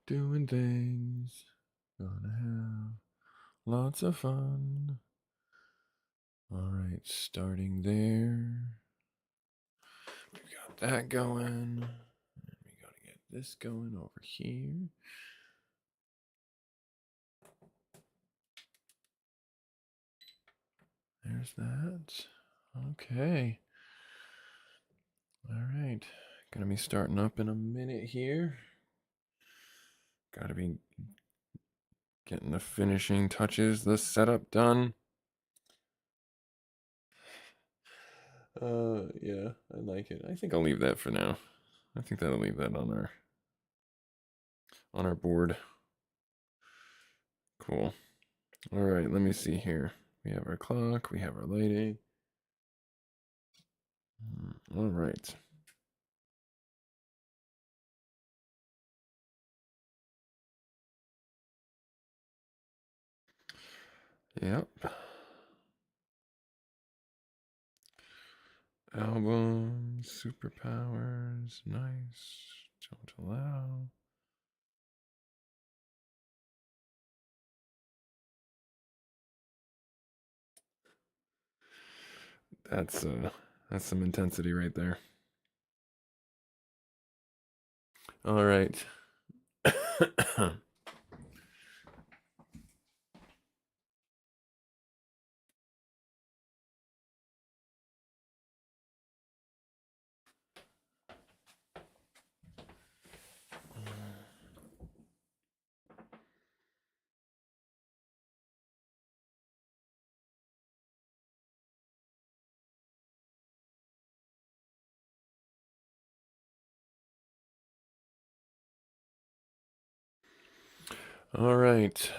Doing things, gonna have lots of fun. All right, starting there. We got that going. And we gotta get this going over here. There's that. Okay. All right. Gonna be starting up in a minute here. Gotta be getting the finishing touches, the setup done. Yeah, I like it. I think I'll leave that for now. I think that'll leave that on our board. Cool. All right, let me see here. We have our clock, we have our lighting. All right. Yep. Album, superpowers, nice. Don't allow. That's some intensity right there. All right. All right.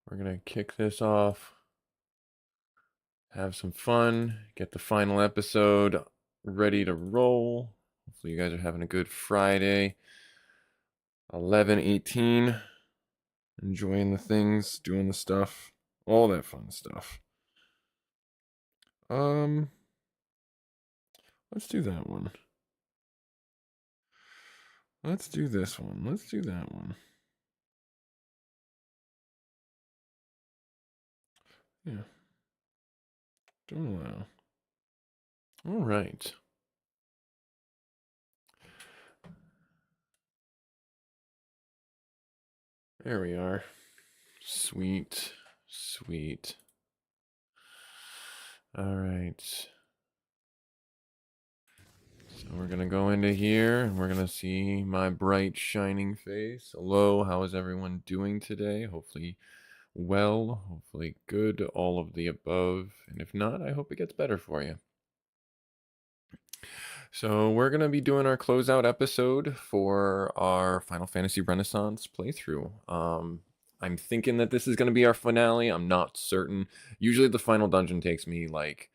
We're going to kick this off. Have some fun. Get the final episode ready to roll. Hopefully you guys are having a good Friday. 11/18. Enjoying the things, doing the stuff, all that fun stuff. Let's do that one. Let's do this one. Let's do that one. Yeah. Don't allow. All right. There we are. Sweet. Sweet. All right. So we're going to go into here and we're going to see my bright, shining face. Hello, how is everyone doing today? Hopefully well, hopefully good, all of the above. And if not, I hope it gets better for you. So we're going to be doing our closeout episode for our Final Fantasy Renaissance playthrough. I'm thinking that this is going to be our finale. I'm not certain. Usually the final dungeon takes me like,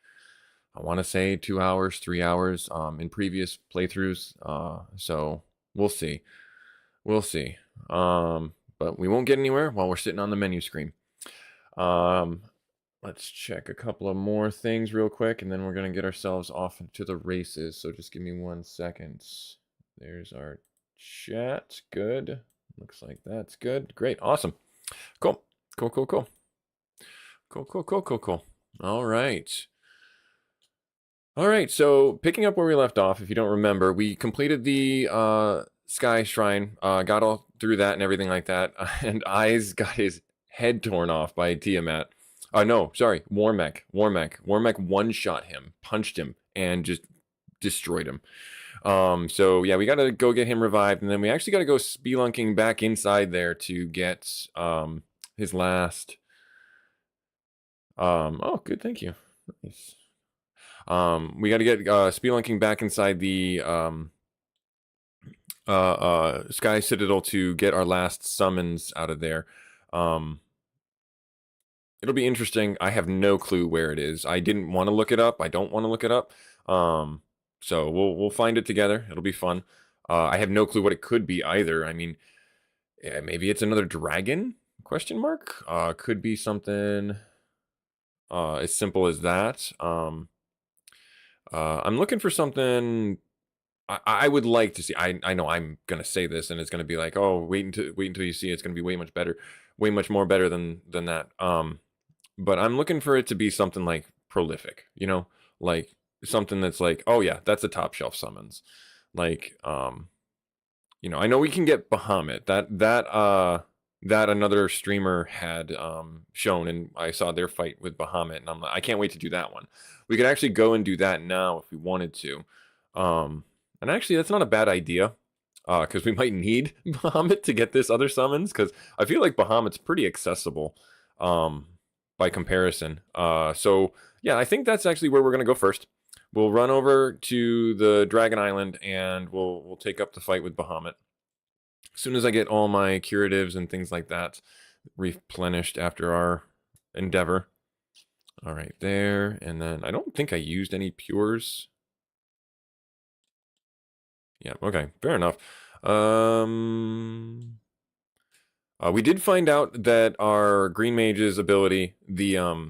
I want to say 2 hours, 3 hours in previous playthroughs. So we'll see. We'll see. But we won't get anywhere while we're sitting on the menu screen. Let's check a couple of more things real quick, and then we're going to get ourselves off into the races. So just give me 1 second. There's our chat. Good. Looks like that's good. Great. Awesome. Cool. Cool, cool, cool. Cool, cool, cool, cool, cool. All right. All right. So picking up where we left off, if you don't remember, we completed the Sky Shrine, got all through that and everything like that, and Eyes got his head torn off by Tiamat. No, sorry, Warmech. Warmech one-shot him, punched him, and just destroyed him. So yeah, we gotta go get him revived, and then we actually gotta go spelunking back inside there to get his last. Oh, good, thank you. Nice. We gotta get spelunking back inside the Sky Citadel to get our last summons out of there. It'll be interesting. I have no clue where it is. I didn't want to look it up. I don't want to look it up. So we'll find it together. It'll be fun. I have no clue what it could be either. I mean, yeah, maybe it's another dragon? Question mark. Could be something as simple as that. I'm looking for something. I would like to see. I know I'm gonna say this, and it's gonna be like, oh, wait until you see. It's gonna be way much better, way much more better than that. But I'm looking for it to be something like prolific, like something that's like, oh yeah, that's a top shelf summons. Like, I know we can get Bahamut. That another streamer had shown, and I saw their fight with Bahamut, and I'm like, I can't wait to do that one. We could actually go and do that now if we wanted to. And actually, that's not a bad idea, because we might need Bahamut to get this other summons, because I feel like Bahamut's pretty accessible, by comparison. So yeah, I think that's actually where we're gonna go first. We'll run over to the Dragon Island, and we'll take up the fight with Bahamut. As soon as I get all my curatives and things like that replenished after our endeavor. All right, there. And then I don't think I used any pures. Yeah, okay, fair enough. We did find out that our Green Mage's ability, the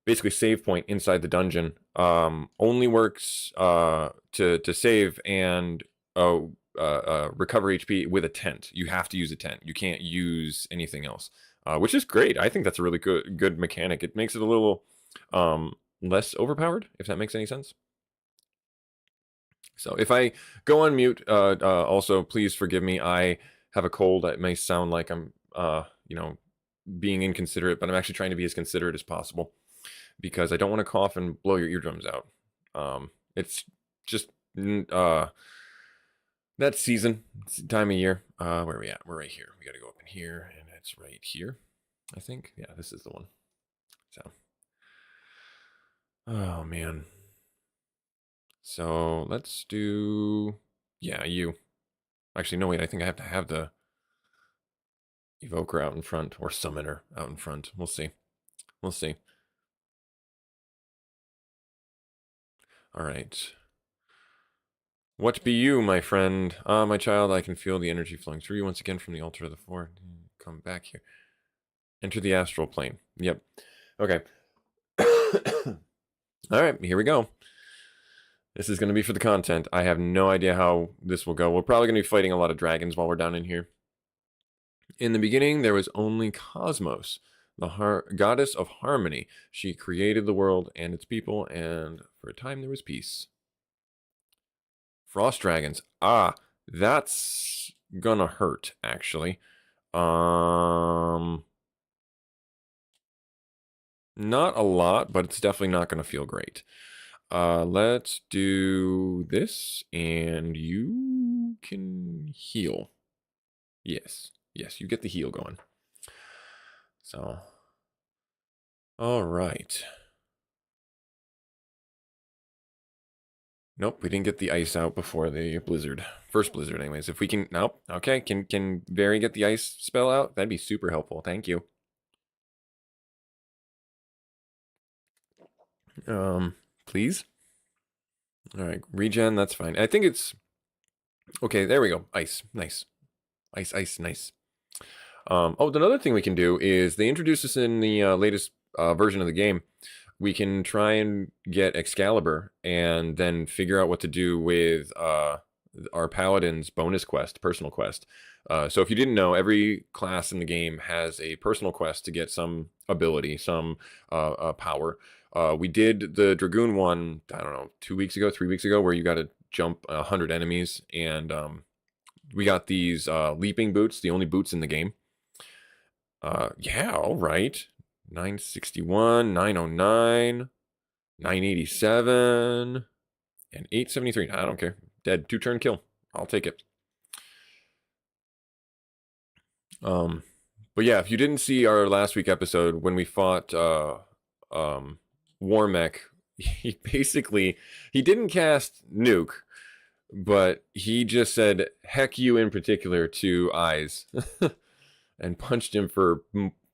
basically save point inside the dungeon, only works to save and recover HP with a tent. You have to use a tent. You can't use anything else, which is great. I think that's a really good mechanic. It makes it a little less overpowered, if that makes any sense. So if I go on mute, also please forgive me. I have a cold. It may sound like I'm being inconsiderate, but I'm actually trying to be as considerate as possible, because I don't want to cough and blow your eardrums out. It's just that season, time of year. Where are we at? We're right here. We got to go up in here, and it's right here, I think. Yeah, this is the one. So, oh man. So let's do, yeah, you. Actually, no, wait, I think I have to have the Evoker out in front, or Summoner out in front. We'll see. We'll see. All right. What be you, my friend? Ah, my child, I can feel the energy flowing through you once again from the altar of the floor. Come back here. Enter the astral plane. Yep. Okay. All right, here we go. This is going to be for the content. I have no idea how this will go. We're probably going to be fighting a lot of dragons while we're down in here. In the beginning, there was only Cosmos, the goddess of harmony. She created the world and its people, and for a time there was peace. Frost dragons. Ah, that's gonna hurt, actually. Not a lot, but it's definitely not gonna feel great. Let's do this, and you can heal. Yes, you get the heal going. So, all right. Nope, we didn't get the ice out before the blizzard. First blizzard, anyways. If we can, nope. Okay, can Barry get the ice spell out? That'd be super helpful. Thank you. Please. All right, regen. That's fine. I think it's okay. There we go. Ice, nice. Ice, nice. Oh, another thing we can do is they introduced us in the latest version of the game. We can try and get Excalibur and then figure out what to do with our Paladin's bonus quest, personal quest. So if you didn't know, every class in the game has a personal quest to get some ability, some power. We did the Dragoon one, I don't know, 2 weeks ago, 3 weeks ago, where you got to jump 100 enemies, and we got these leaping boots, the only boots in the game. Yeah, all right. 961, 909, 987, and 873. I don't care. Dead. 2-turn kill. I'll take it. But yeah, if you didn't see our last week episode when we fought Warmech, he didn't cast Nuke, but he just said heck you in particular to Eyes and punched him for,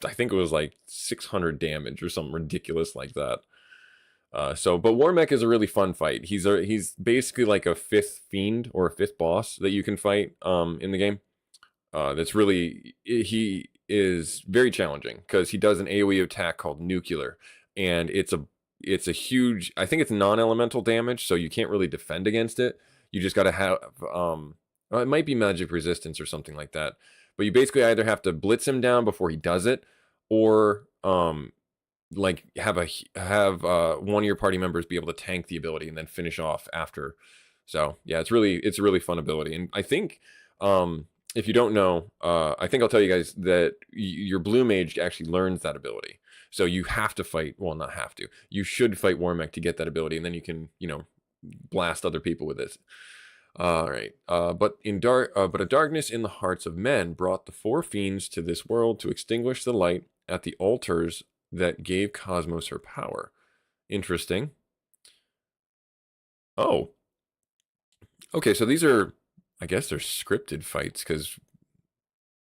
I think it was like 600 damage or something ridiculous like that. But Warmech is a really fun fight. He's basically like a 5th fiend or a 5th boss that you can fight in the game. He is very challenging because he does an AoE attack called Nuclear, and it's a it's a huge, I think it's non-elemental damage, so you can't really defend against it. You just got to have, well, it might be magic resistance or something like that. But you basically either have to blitz him down before he does it, or like have one of your party members be able to tank the ability and then finish off after. So yeah, it's a really fun ability. And I think if you don't know, I think I'll tell you guys that your blue mage actually learns that ability. So you have to fight, well, not have to. You should fight Warmech to get that ability, and then you can, blast other people with this. All right. But a darkness in the hearts of men brought the four fiends to this world to extinguish the light at the altars that gave Cosmos her power. Interesting. Oh. Okay, so these are, I guess they're scripted fights, because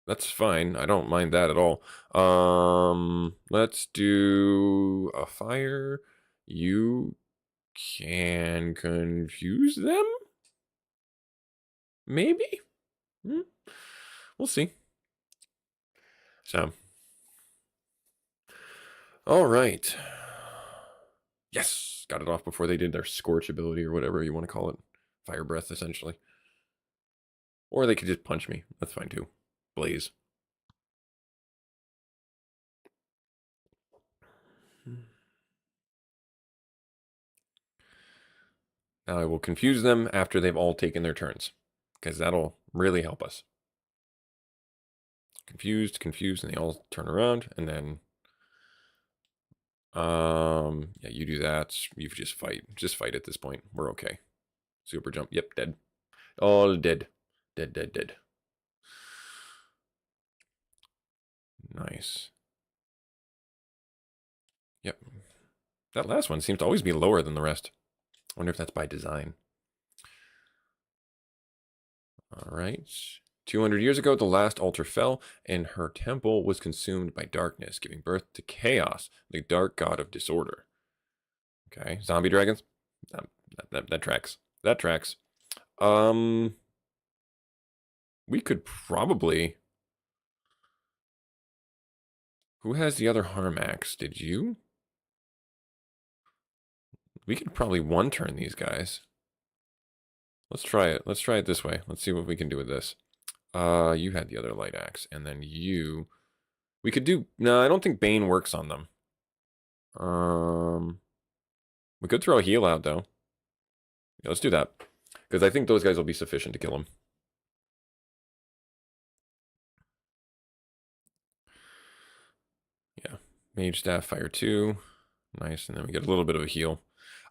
that's fine. I don't mind that at all. Let's do a fire. You can confuse them? Maybe? We'll see. So. All right. Yes! Got it off before they did their Scorch ability, or whatever you want to call it. Fire Breath, essentially. Or they could just punch me. That's fine, too. Blaze. Now I will confuse them after they've all taken their turns, because that'll really help us. Confused, and they all turn around, and then yeah, you do that. You just fight at this point. We're okay. Super jump. Yep, dead. All dead. Dead. Nice. Yep. That last one seems to always be lower than the rest. I wonder if that's by design. All right. 200 years ago, the last altar fell, and her temple was consumed by darkness, giving birth to Chaos, the dark god of disorder. Okay, zombie dragons? That tracks. That tracks. We could probably... Who has the other harm axe? Did you? We could probably one-turn these guys. Let's try it. Let's try it this way. Let's see what we can do with this. You had the other light axe, and then you... We could do... No, I don't think Bane works on them. We could throw a heal out, though. Yeah, let's do that. Because I think those guys will be sufficient to kill him. Yeah. Mage Staff, Fire 2. Nice, and then we get a little bit of a heal.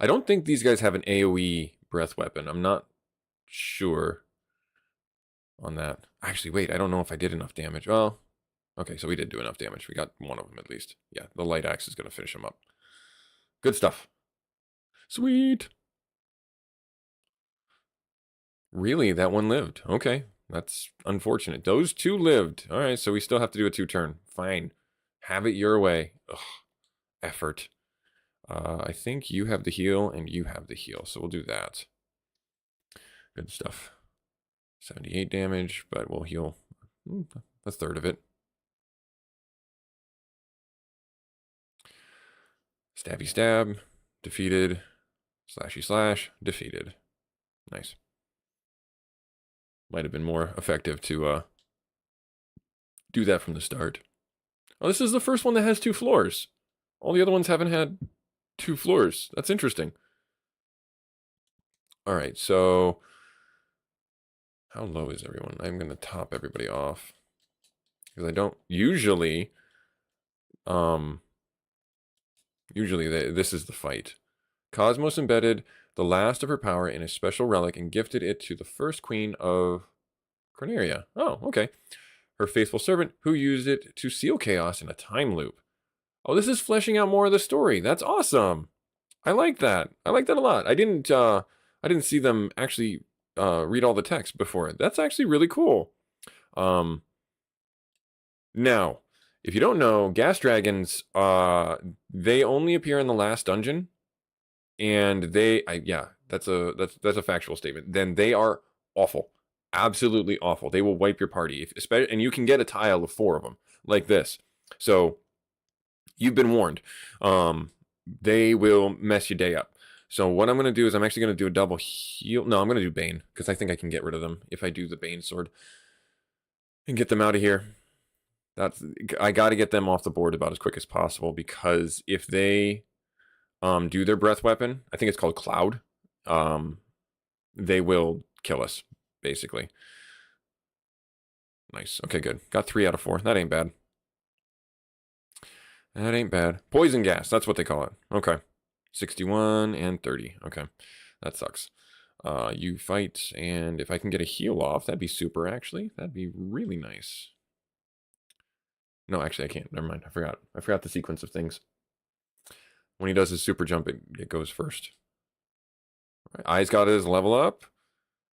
I don't think these guys have an AoE breath weapon. I'm not sure on that. Actually, wait, I don't know if I did enough damage. Well, okay, so we did do enough damage. We got one of them at least. Yeah, the light axe is going to finish him up. Good stuff. Sweet. Really? That one lived. Okay, that's unfortunate. Those two lived. All right, so we still have to do a 2-turn. Fine. Have it your way. Ugh. Effort. I think you have the heal and you have the heal, so we'll do that. Good stuff. 78 damage, but we'll heal a third of it. Stabby stab, defeated. Slashy slash, defeated. Nice. Might have been more effective to do that from the start. Oh, this is the first one that has 2 floors. All the other ones haven't had 2 floors. That's interesting. All right, so how low is everyone? I'm going to top everybody off because I don't usually. This is the fight. Cosmos embedded the last of her power in a special relic and gifted it to the first queen of Corneria. Oh, okay. Her faithful servant, who used it to seal chaos in a time loop. Oh, this is fleshing out more of the story. That's awesome. I like that. I like that a lot. I didn't see them actually read all the text before. That's actually really cool. Now, if you don't know, gas dragons, they only appear in the last dungeon, and that's a factual statement. Then they are awful, absolutely awful. They will wipe your party, and you can get a tile of 4 of them like this. So you've been warned. they will mess your day up. So what I'm going to do is I'm actually going to do a double heal. No, I'm going to do Bane because I think I can get rid of them if I do the Bane sword and get them out of here. I got to get them off the board about as quick as possible because if they do their breath weapon, I think it's called Cloud, um, they will kill us basically. Nice. Okay, good. Got 3 out of 4. That ain't bad. That ain't bad. Poison gas. That's what they call it. Okay. 61 and 30. Okay. That sucks. You fight, and if I can get a heal off, that'd be super, actually. That'd be really nice. No, actually, I can't. Never mind. I forgot. I forgot the sequence of things. When he does his super jump, it goes first. Right. Eyes got his level up.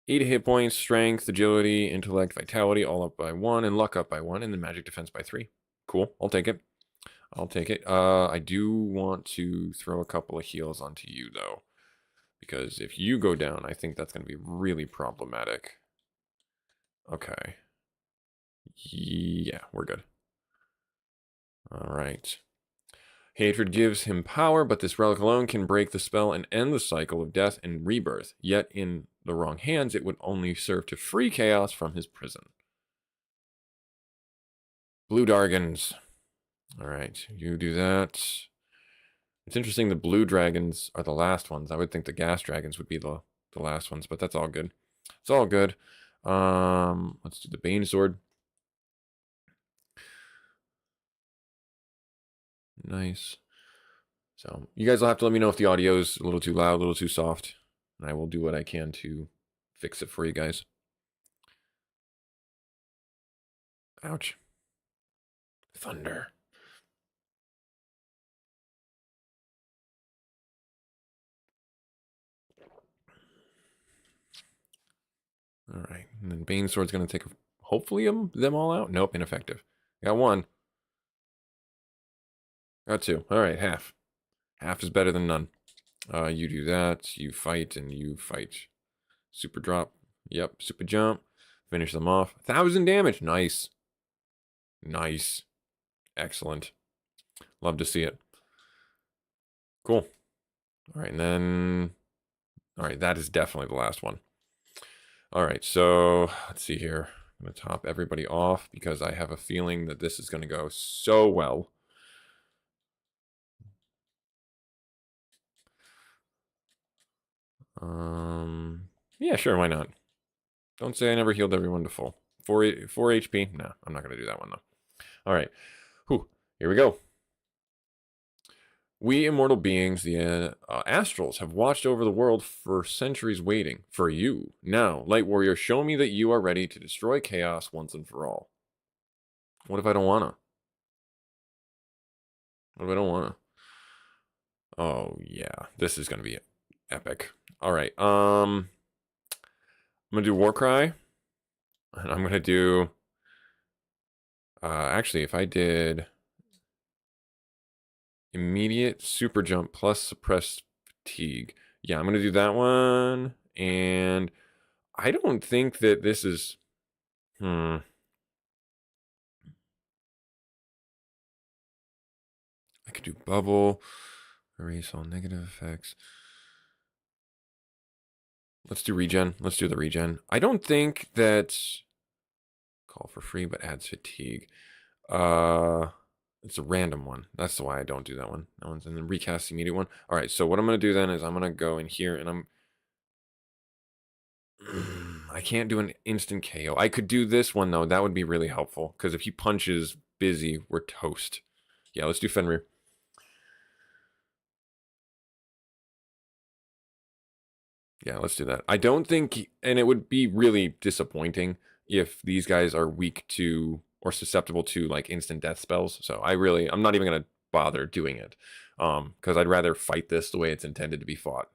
8 hit points, strength, agility, intellect, vitality, all up by 1, and luck up by 1, and then magic defense by 3. Cool. I'll take it. I'll take it. I do want to throw a couple of heals onto you, though. Because if you go down, I think that's going to be really problematic. Okay. Yeah, we're good. All right. Hatred gives him power, but this relic alone can break the spell and end the cycle of death and rebirth. Yet in the wrong hands, it would only serve to free Chaos from his prison. Blue Dargons. All right, you do that. It's interesting the blue dragons are the last ones. I would think the gas dragons would be the last ones, but that's all good. It's all good. Let's do the Bane Sword. Nice. So you guys will have to let me know if the audio is a little too loud, a little too soft, and I will do what I can to fix it for you guys. Ouch. Thunder. All right, and then Bane Sword's going to take, hopefully, them all out. Nope, ineffective. Got 1. Got 2. All right, half. Half is better than none. You do that. You fight, and you fight. Super drop. Yep, super jump. Finish them off. 1,000 damage. Nice. Nice. Excellent. Love to see it. Cool. All right, and then... All right, that is definitely the last one. All right, so let's see here. I'm going to top everybody off because I have a feeling that this is going to go so well. Yeah, sure, why not? Don't say I never healed everyone to full. 4 HP? No, I'm not going to do that one, though. All right. Whew, here we go. We immortal beings, the astrals, have watched over the world for centuries waiting for you. Now, Light Warrior, show me that you are ready to destroy chaos once and for all. What if I don't want to? What if I don't want to? Oh, yeah. This is going to be epic. All right. I'm going to do Warcry. And I'm going to do... actually, if I did... Immediate super jump plus suppressed fatigue. Yeah, I'm going to do that one. And I don't think that this is... I could do bubble. Erase all negative effects. Let's do regen. Let's do the regen. I don't think that... Call for free, but adds fatigue. It's a random one. That's why I don't do that one. That one's in the recast immediate one. All right, so what I'm going to do then is I'm going to go in here and I can't do an instant KO. I could do this one, though. That would be really helpful, because if he punches busy, we're toast. Yeah, let's do Fenrir. Yeah, let's do that. I don't think, and it would be really disappointing if these guys are weak to or susceptible to like instant death spells. So I'm not even going to bother doing it, because I'd rather fight this the way it's intended to be fought.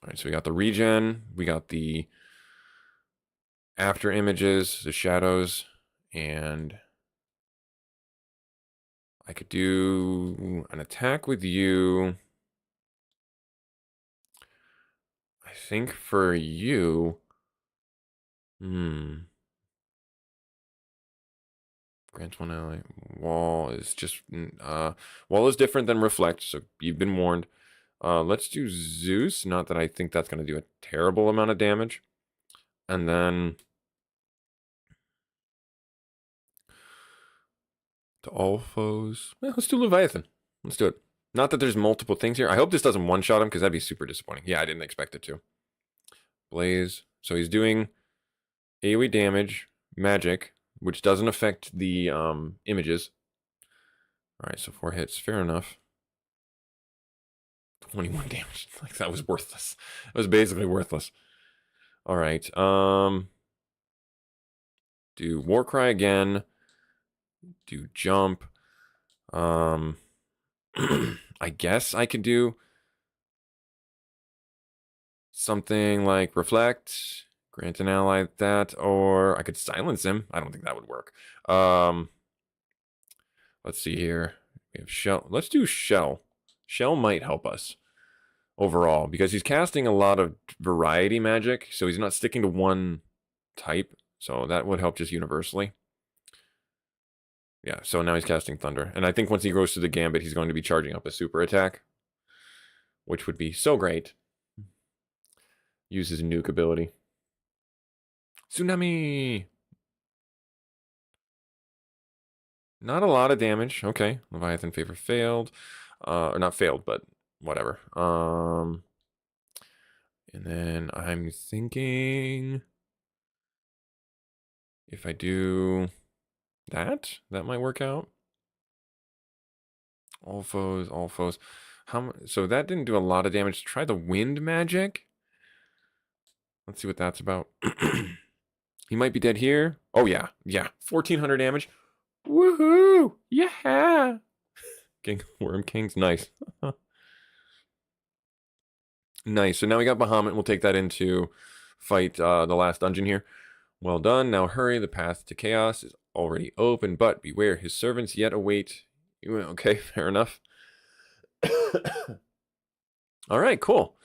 All right, so we got the regen, we got the after images, the shadows, and I could do an attack with you. I think for you, grab Grant one ally. Wall is just wall is different than reflect, so you've been warned. Let's do Zeus. Not that I think that's going to do a terrible amount of damage. And then to all foes. Well, let's do Leviathan. Let's do it. Not that there's multiple things here. I hope this doesn't one-shot him because that'd be super disappointing. Yeah, I didn't expect it to. Blaze. So he's doing AoE damage, magic, which doesn't affect the images. All right, so 4 hits. Fair enough. 21 damage. Like, that was worthless. It was basically worthless. All right. Do Warcry again. Do jump. I guess I could do something like reflect, grant an ally that, or I could silence him. I don't think that would work. Let's see here. We have shell. Let's do shell. Shell might help us overall because he's casting a lot of variety magic, so he's not sticking to one type. So that would help just universally. Yeah, so now he's casting Thunder. And I think once he goes to the Gambit, he's going to be charging up a super attack, which would be so great. Use his nuke ability. Tsunami! Not a lot of damage. Okay, Leviathan favor failed. Or not failed, but whatever. And then I'm thinking if I do that might work out. All foes, all foes. So that didn't do a lot of damage. Try the wind magic. Let's see what that's about. He might be dead here. Oh yeah, 1400 damage. Woohoo! Yeah. King Worm Kings, nice. Nice. So now we got Bahamut. We'll take that into fight the last dungeon here. Well done. Now hurry. The path to chaos is already open, but beware, his servants yet await. Okay, fair enough. All right, cool.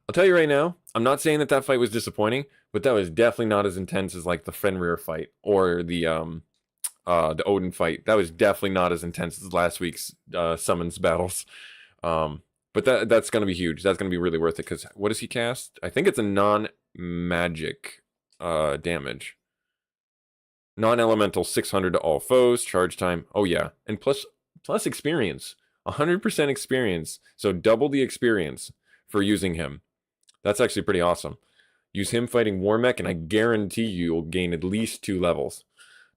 I'll tell you right now, I'm not saying that fight was disappointing, but that was definitely not as intense as like the Fenrir fight or the Odin fight. That was definitely not as intense as last week's summons battles. But that's going to be huge. That's going to be really worth it because what does he cast? I think it's a non-magic damage. Non-elemental 600 to all foes. Charge time. Oh yeah, and plus experience. 100% experience. So double the experience for using him. That's actually pretty awesome. Use him fighting Warmech, and I guarantee you'll gain at least 2 levels,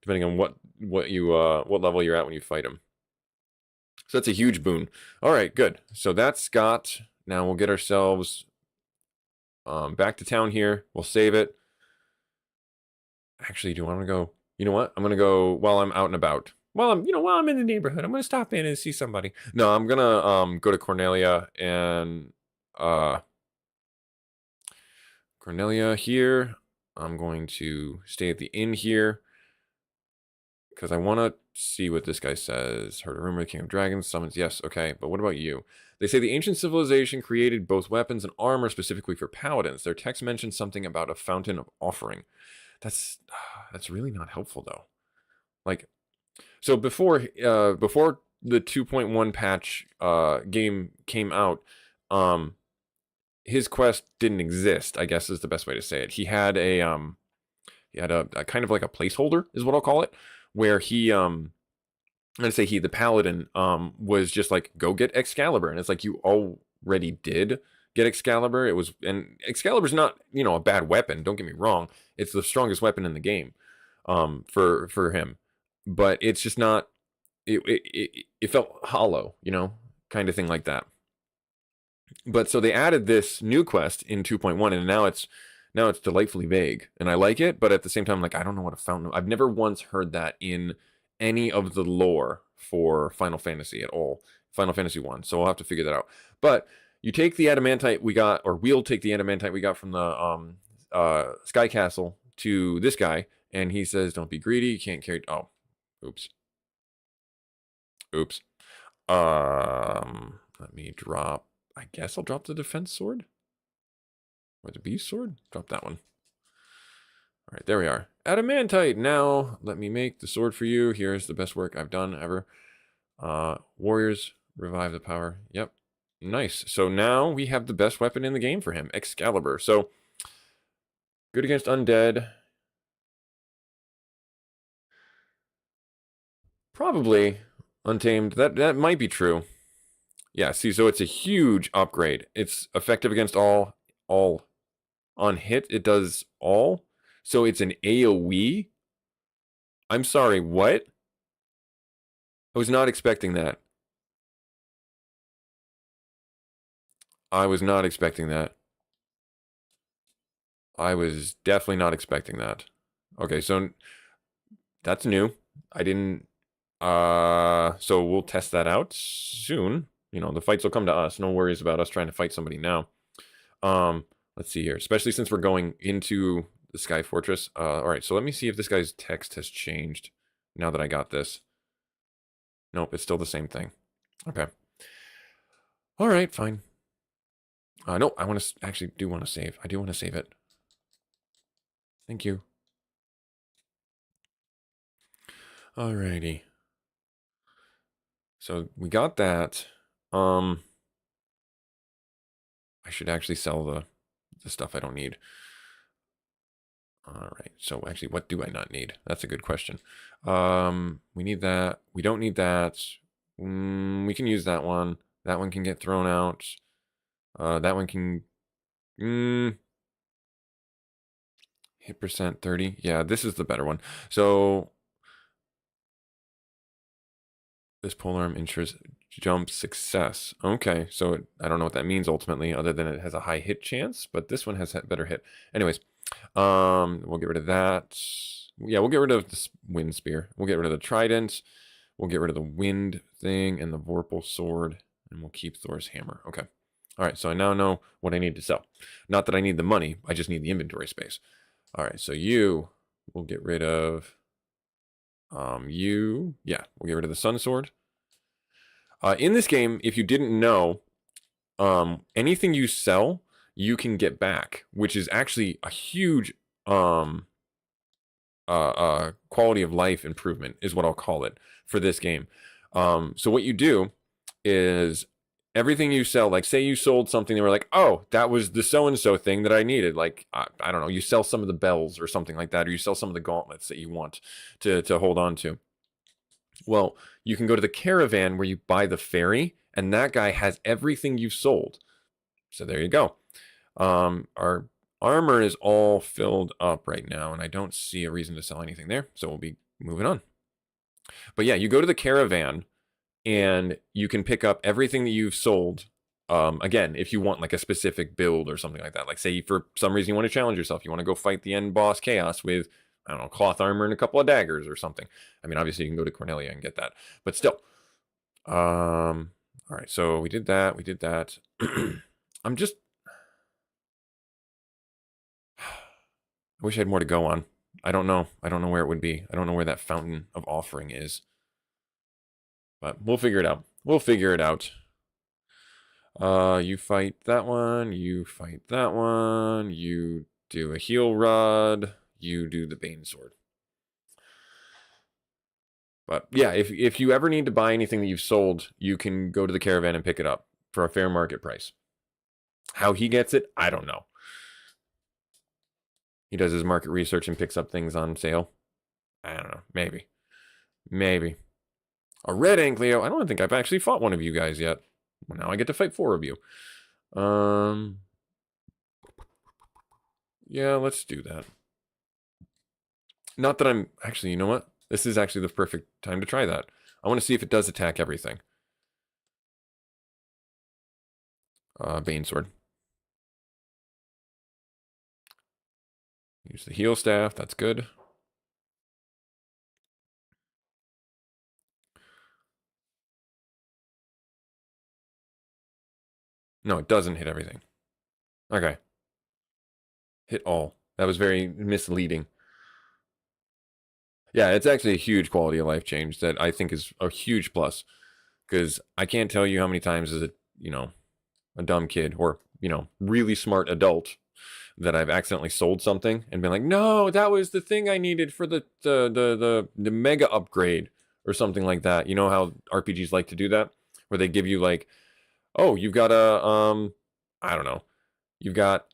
depending on what level you're at when you fight him. So that's a huge boon. All right, good. So that's got. Now we'll get ourselves back to town here. We'll save it. Actually, do I want to go? You know what? I'm gonna go while I'm out and about. While I'm in the neighborhood, I'm gonna stop in and see somebody. No, I'm gonna go to Cornelia and Cornelia here. I'm going to stay at the inn here because I want to see what this guy says. Heard a rumor, the King of Dragons summons. Yes, okay, but what about you? They say the ancient civilization created both weapons and armor specifically for paladins. Their text mentions something about a fountain of offering. That's really not helpful though. Like, so before the 2.1 patch game came out, his quest didn't exist, I guess is the best way to say it. He had a kind of like a placeholder is what I'll call it, where he the paladin was just like, go get Excalibur, and it's like, you already did get Excalibur. And Excalibur's not, a bad weapon, don't get me wrong. It's the strongest weapon in the game for him, but it's just not, it felt hollow, kind of thing like that. But so they added this new quest in 2.1, and now it's delightfully vague, and I like it, but at the same time, like, I don't know what a fountain. I've never once heard that in any of the lore for Final Fantasy at all. Final Fantasy 1. So we'll have to figure that out. But you take the adamantite we got, or we'll take the adamantite we got from the Sky Castle to this guy, and he says, don't be greedy, you can't carry. Oh, oops. Let me drop. I guess I'll drop the defense sword. Or the beast sword? Drop that one. All right, there we are. adamantite. Now, let me make the sword for you. Here's the best work I've done ever. Warriors, revive the power. Yep. Nice. So now we have the best weapon in the game for him, Excalibur. So, good against undead. Probably untamed. That might be true. Yeah, see, so it's a huge upgrade. It's effective against all. On hit, it does all. So it's an AoE? I'm sorry, what? I was not expecting that. I was not expecting that. I was definitely not expecting that. Okay, so that's new. I didn't... So we'll test that out soon. You know, the fights will come to us. No worries about us trying to fight somebody now. Let's see here. Especially since we're going into the Sky Fortress. Alright, so let me see if this guy's text has changed now that I got this. Nope, it's still the same thing. Okay. Alright, fine. No, I want to actually do want to save. I do want to save it. Thank you. Alrighty. So we got that. I should actually sell the stuff I don't need. Alright, so actually, what do I not need? That's a good question. We need that. We don't need that. We can use that one. That one can get thrown out. That one can... hit percent 30. Yeah, this is the better one. So... this polearm ensures jump success. Okay, so I don't know what that means ultimately, other than it has a high hit chance, but this one has a better hit. Anyways, we'll get rid of that. Yeah, we'll get rid of this wind spear. We'll get rid of the trident. We'll get rid of the wind thing and the vorpal sword, and we'll keep Thor's hammer. Okay. All right, so I now know what I need to sell. Not that I need the money, I just need the inventory space. All right, so you will get rid of... we'll get rid of the sun sword. In this game, if you didn't know, anything you sell, you can get back, which is actually a huge quality of life improvement, is what I'll call it for this game. So what you do is everything you sell, like say you sold something, they were like, oh, that was the so-and-so thing that I needed. Like, I don't know, you sell some of the bells or something like that, or you sell some of the gauntlets that you want to hold on to. Well, you can go to the caravan where you buy the ferry, and that guy has everything you've sold. So there you go. Our armor is all filled up right now, and I don't see a reason to sell anything there, so we'll be moving on. But yeah, you go to the caravan, and you can pick up everything that you've sold. Again, if you want like a specific build or something like that, like say for some reason you want to challenge yourself, you want to go fight the end boss Chaos with, I don't know, cloth armor and a couple of daggers or something. I mean, obviously you can go to Cornelia and get that, but still. All right, so we did that. We did that. I'm just... I wish I had more to go on. I don't know. I don't know where it would be. I don't know where that fountain of offering is. But we'll figure it out. We'll figure it out. You fight that one. You fight that one. You do a heal rod. You do the Bane sword. But yeah, if you ever need to buy anything that you've sold, you can go to the caravan and pick it up for a fair market price. How he gets it, I don't know. He does his market research and picks up things on sale. I don't know. Maybe. Maybe. A red Ankleo. I don't think I've actually fought one of you guys yet. Well, now I get to fight 4 of you. Yeah, let's do that. Not that I'm... Actually, you know what? This is actually the perfect time to try that. I want to see if it does attack everything. Bane sword. Use the heal staff. That's good. No, it doesn't hit everything. Okay. Hit all. That was very misleading. Yeah, it's actually a huge quality of life change that I think is a huge plus. Because I can't tell you how many times as a, you know, a dumb kid or, you know, really smart adult that I've accidentally sold something and been like, no, that was the thing I needed for the mega upgrade or something like that. You know how RPGs like to do that, where they give you like, oh, you've got a I don't know, you've got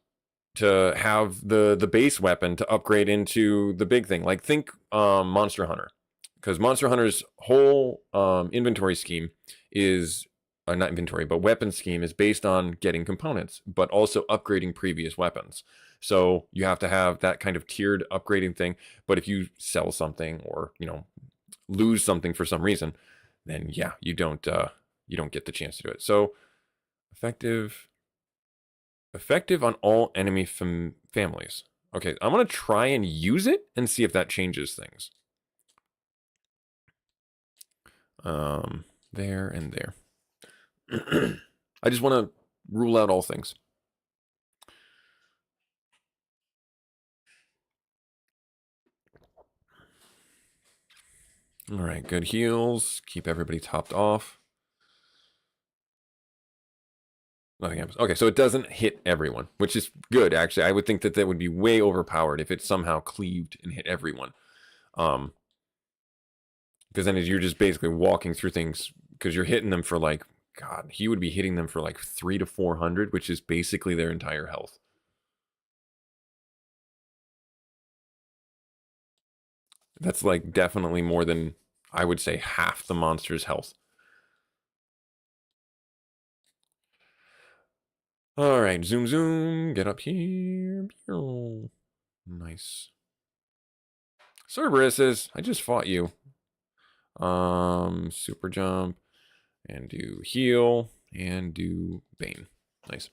to have the base weapon to upgrade into the big thing. Like think Monster Hunter, because Monster Hunter's whole inventory scheme is not inventory, but weapon scheme is based on getting components, but also upgrading previous weapons. So you have to have that kind of tiered upgrading thing. But if you sell something or lose something for some reason, then yeah, you don't get the chance to do it. So effective on all enemy families. Okay, I'm gonna try and use it and see if that changes things. There and there. I just want to rule out all things. All right, good heals. Keep everybody topped off. Nothing happens. Okay, so it doesn't hit everyone, which is good, actually. I would think that would be way overpowered if it somehow cleaved and hit everyone. Because then you're just basically walking through things, because you're hitting them for like, God, he would be hitting them for like 300 to 400, which is basically their entire health. That's like definitely more than, I would say, half the monster's health. All right, zoom, zoom, get up here. Nice. Cerberus, I just fought you. Super jump, and do heal, and do Bane. Nice.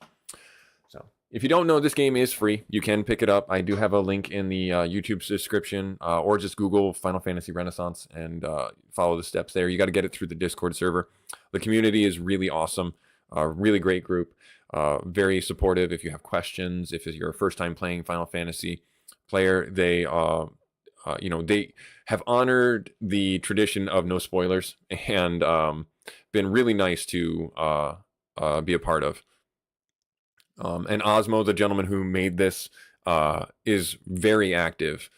So, if you don't know, this game is free. You can pick it up. I do have a link in the YouTube description, or just Google Final Fantasy Renaissance and follow the steps there. You got to get it through the Discord server. The community is really awesome. Really great group. Very supportive. If you have questions, if you're a first-time playing Final Fantasy player, they they have honored the tradition of no spoilers and been really nice to be a part of. And Osmo, the gentleman who made this, is very active.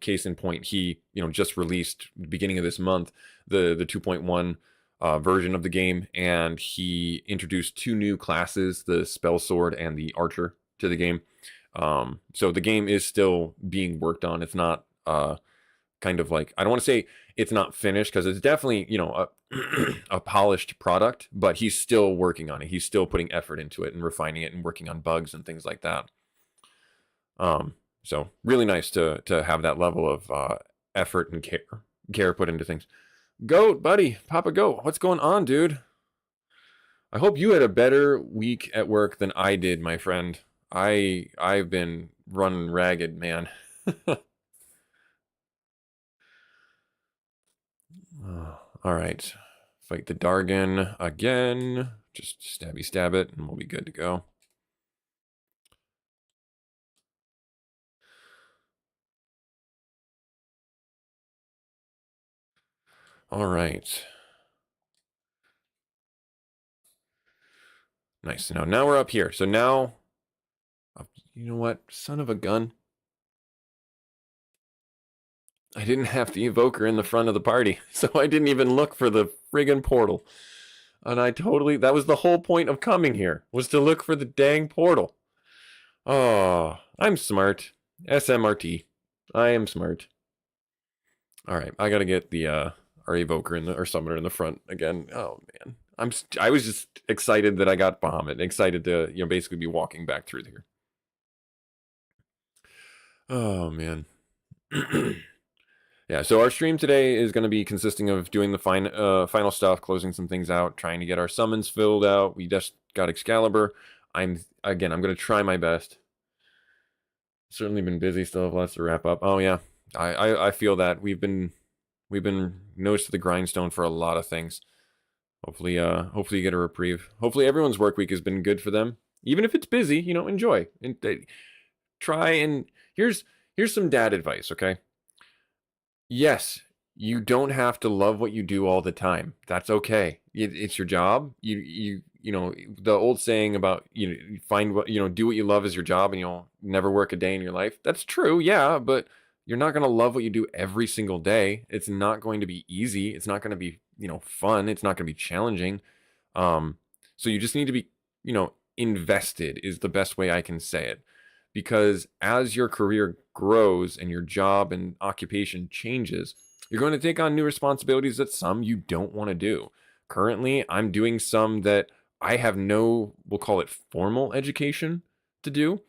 Case in point, he just released beginning of this month the 2.1 version of the game, and he introduced 2 new classes, the Spell Sword and the Archer, to the game. So the game is still being worked on. It's not kind of like, I don't want to say it's not finished, because it's definitely a polished product, but he's still working on it. He's still putting effort into it and refining it and working on bugs and things like that. So really nice to have that level of effort and care put into things. Goat, buddy, Papa Goat, what's going on, dude? I hope you had a better week at work than I did, my friend. I've been running ragged, man. All right. Fight the Dargon again. Just stabby stab it, and we'll be good to go. All right. Nice. Now we're up here. So now, you know what? Son of a gun. I didn't have the Evoker in the front of the party, so I didn't even look for the friggin' portal. And that was the whole point of coming here, was to look for the dang portal. Oh, I'm smart. SMRT. I am smart. All right, I gotta get the our Evoker or Summoner in the front again. Oh man, I was just excited that I got Bahamut. Excited to basically be walking back through here. Oh man. Yeah, so our stream today is going to be consisting of doing the final stuff, closing some things out, trying to get our summons filled out. We just got Excalibur. I'm going to try my best. Certainly been busy, still have lots to wrap up. Oh yeah, I feel that we've been nose to the grindstone for a lot of things. Hopefully you get a reprieve. Hopefully everyone's work week has been good for them, even if it's busy. Enjoy and try. And here's some dad advice, okay? Yes, you don't have to love what you do all the time. That's okay. It's your job. You the old saying about, find what, do what you love as your job and you'll never work a day in your life. That's true. Yeah. But you're not going to love what you do every single day. It's not going to be easy. It's not going to be, fun. It's not going to be challenging. So you just need to be, invested is the best way I can say it. Because as your career grows and your job and occupation changes, you're going to take on new responsibilities that some you don't want to do. Currently, I'm doing some that I have no, we'll call it formal education to do.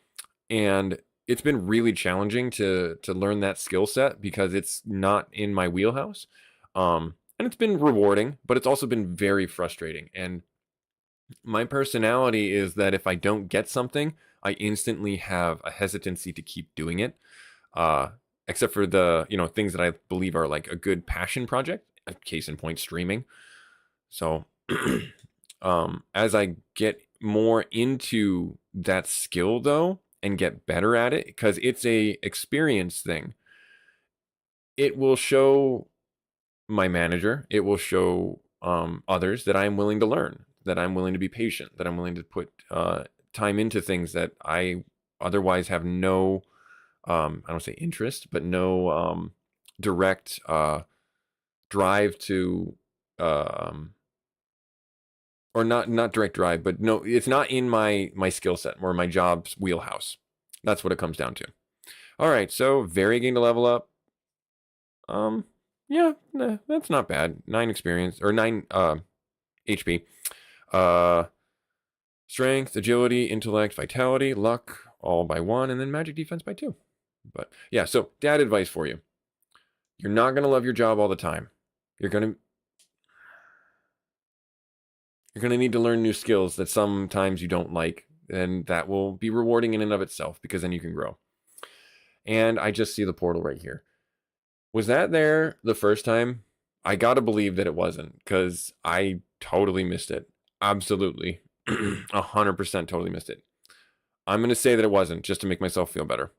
And it's been really challenging to learn that skill set because it's not in my wheelhouse. And it's been rewarding, but it's also been very frustrating. And my personality is that if I don't get something, I instantly have a hesitancy to keep doing it. Except for the, things that I believe are like a good passion project, case in point, streaming. So as I get more into that skill though, and get better at it, because it's a experience thing, it will show my manager, it will show others that I'm willing to learn, that I'm willing to be patient, that I'm willing to put time into things that I otherwise have no, I don't say interest, but no direct drive to, or not direct drive, but no, it's not in my skill set or my job's wheelhouse. That's what it comes down to. All right, so variegating to level up. Yeah, nah, that's not bad. 9 experience or 9 HP. Strength, agility, intellect, vitality, luck, all by 1, and then magic defense by 2. But yeah, so dad advice for you. You're not gonna love your job all the time. You're gonna need to learn new skills that sometimes you don't like, and that will be rewarding in and of itself because then you can grow. And I just see the portal right here. Was that there the first time? I gotta believe that it wasn't, because I totally missed it. Absolutely. 100% totally missed it. I'm gonna say that it wasn't, just to make myself feel better.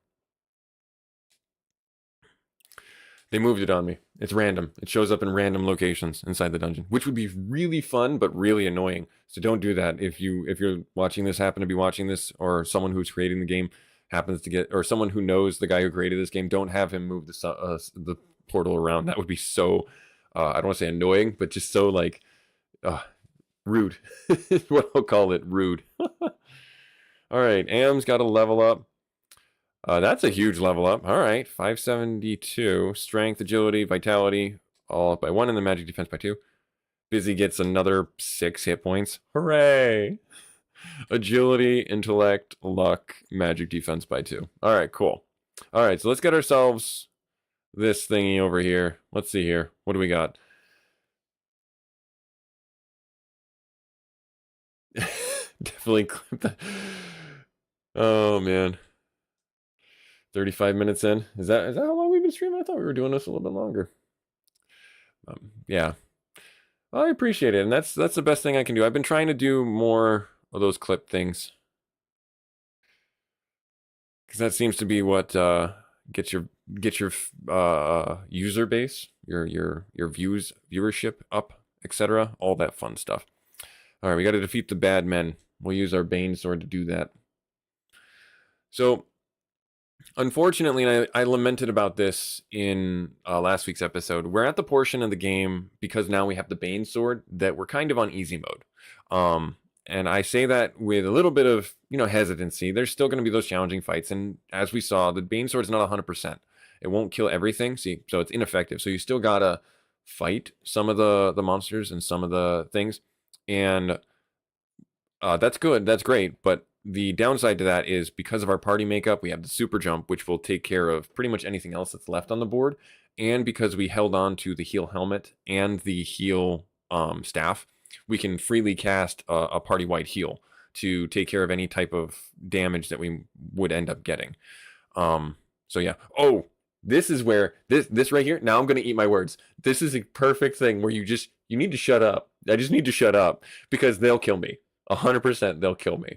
They moved it on me. It's random. It shows up in random locations inside the dungeon, which would be really fun, but really annoying. So don't do that. If you're watching this, happen to be watching this, or someone who's creating the game happens to get, or someone who knows the guy who created this game, don't have him move the portal around. That would be so, I don't want to say annoying, but just so like, rude. What I'll call it, rude. All right, Am's got to level up. That's a huge level up. All right, 572. Strength, agility, vitality, all up by 1, and the magic defense by 2. Busy gets another 6 hit points. Hooray! Agility, intellect, luck, magic defense by 2. All right, cool. All right, so let's get ourselves this thingy over here. Let's see here. What do we got? Definitely clip that. Oh, man. 35 minutes in. Is that how long we've been streaming? I thought we were doing this a little bit longer. Yeah. Well, I appreciate it, and that's the best thing I can do. I've been trying to do more of those clip things, because that seems to be what gets your user base, your viewership up, etc. All that fun stuff. All right, we got to defeat the bad men. We'll use our Bane sword to do that. So, unfortunately, and I lamented about this in last week's episode, we're at the portion of the game, because now we have the Bane sword, that we're kind of on easy mode. And I say that with a little bit of, hesitancy. There's still going to be those challenging fights, and as we saw, the Bane sword's not 100%. It won't kill everything, so it's ineffective. So you still gotta fight some of the monsters and some of the things, and that's good, that's great, but the downside to that is, because of our party makeup, we have the super jump, which will take care of pretty much anything else that's left on the board, and because we held on to the heal helmet and the heal staff, we can freely cast a party-wide heal to take care of any type of damage that we would end up getting. So yeah. Oh, this is where, this right here, now I'm going to eat my words. This is a perfect thing where you need to shut up. I just need to shut up, because they'll kill me. 100% they'll kill me,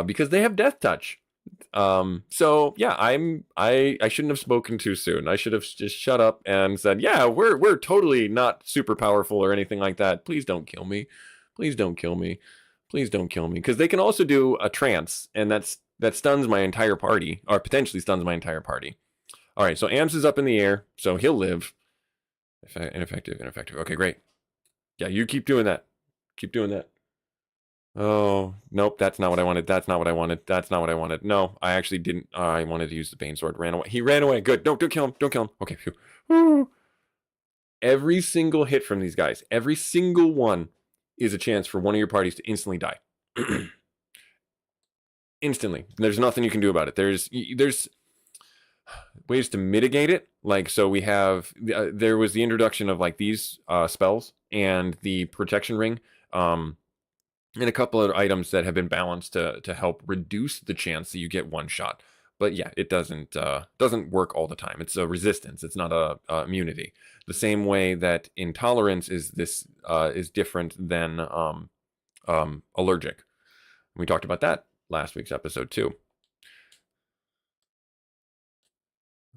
because they have death touch. So yeah, I shouldn't have spoken too soon. I should have just shut up and said, yeah, we're totally not super powerful or anything like that. Please don't kill me. Please don't kill me. Please don't kill me. Because they can also do a trance, and that stuns my entire party, or potentially stuns my entire party. All right, so Ams is up in the air, so he'll live. Ineffective, ineffective. Okay, great. Yeah, you keep doing that. Keep doing that. Oh, nope, that's not what I wanted. That's not what I wanted. That's not what I wanted. No, I actually didn't. I wanted to use the Bane Sword. Ran away. He ran away. Good. Don't kill him. Don't kill him. Okay, phew. Woo. Every single hit from these guys, every single one is a chance for one of your parties to instantly die. Instantly. There's nothing you can do about it. There's ways to mitigate it. Like, so we have, there was the introduction of like these spells and the protection ring. And a couple of items that have been balanced to help reduce the chance that you get one shot. But yeah, it doesn't work all the time. It's a resistance. It's not a immunity. The same way that intolerance is different than allergic. We talked about that last week's episode too.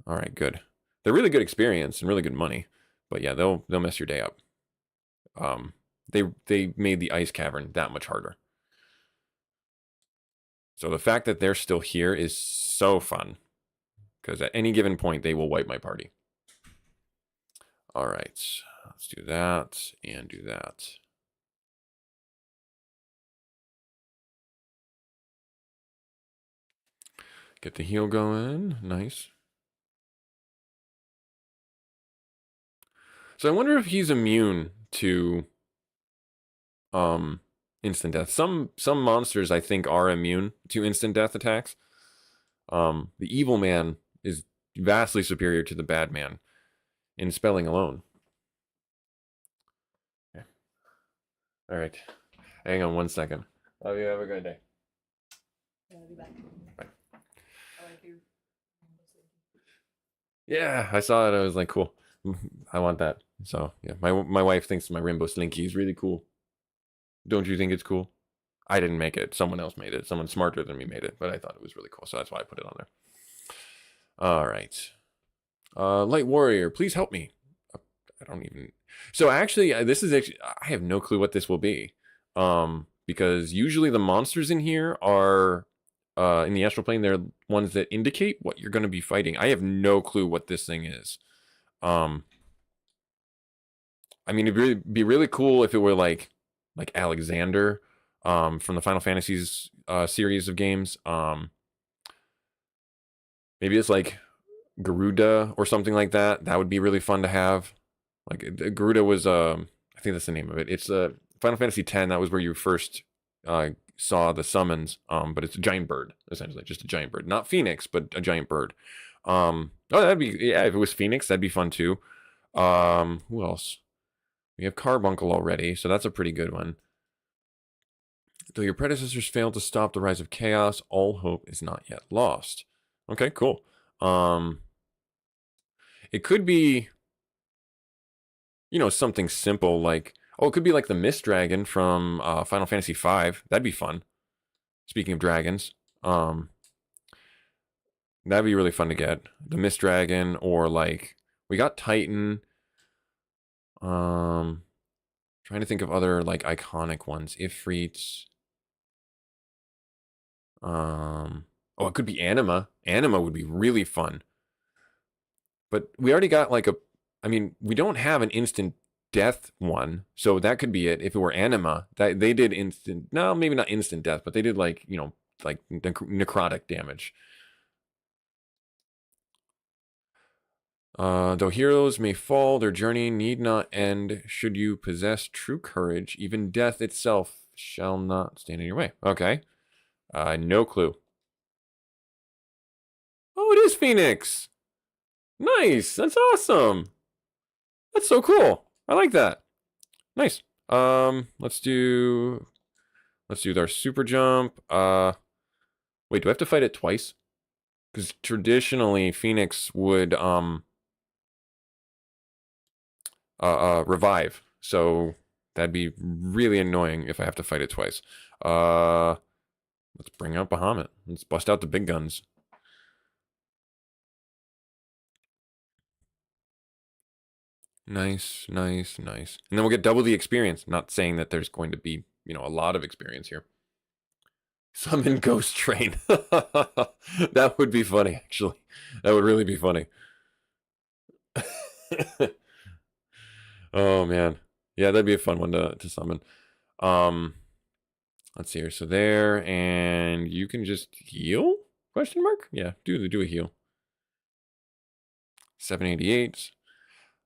All right, good. They're really good experience and really good money, but yeah, they'll mess your day up. They made the ice cavern that much harder. So the fact that they're still here is so fun, because at any given point they will wipe my party. All right, let's do that and do that. Get the heal going. Nice. So I wonder if he's immune to instant death. Some monsters I think are immune to instant death attacks. The evil man is vastly superior to the bad man in spelling alone. Okay. All right. Hang on one second. Love you. Have a good day. I'll be back. Bye. I like your. Yeah, I saw it. I was like, cool. I want that. So yeah, my wife thinks my rainbow slinky is really cool. Don't you think it's cool? I didn't make it. Someone else made it. Someone smarter than me made it, but I thought it was really cool, so that's why I put it on there. All right. Light Warrior, please help me. I don't even. So actually, this is actually, I have no clue what this will be. Because usually the monsters in here are in the astral plane. They're ones that indicate what you're going to be fighting. I have no clue what this thing is. I mean, it'd be really cool if it were like Alexander, from the Final Fantasies series of games. Maybe it's like Garuda or something like that. That would be really fun to have. Like Garuda was, I think that's the name of it. It's Final Fantasy X. That was where you first saw the summons. But it's a giant bird, essentially, just a giant bird, not Phoenix, but a giant bird. Oh, that'd be, yeah. If it was Phoenix, that'd be fun too. Who else? We have Carbuncle already, so that's a pretty good one. Though your predecessors failed to stop the rise of chaos, all hope is not yet lost. Okay, cool. It could be, something simple like, it could be like the Mist Dragon from Final Fantasy V. That'd be fun. Speaking of dragons, that'd be really fun to get. The Mist Dragon, or like, we got Titan. Trying to think of other like iconic ones. Ifrit. It could be Anima. Anima would be really fun. But we already got like we don't have an instant death one, so that could be it. If it were Anima, that they did instant, no, maybe not instant death, but they did like necrotic damage. Though heroes may fall, their journey need not end. Should you possess true courage, even death itself shall not stand in your way. Okay. No clue. Oh, it is Phoenix. Nice. That's awesome. That's so cool. I like that. Nice. Let's do our super jump. Wait, do I have to fight it twice? Because traditionally Phoenix would revive. So that'd be really annoying if I have to fight it twice. Let's bring out Bahamut. Let's bust out the big guns. Nice, nice, nice. And then we'll get double the experience. Not saying that there's going to be you know, a lot of experience here. Summon Ghost Train. That would be funny, actually. That would really be funny. Oh man. Yeah, that'd be a fun one to summon. Um let's see here. So there, and you can just heal? Question mark? Yeah, do a heal. 788.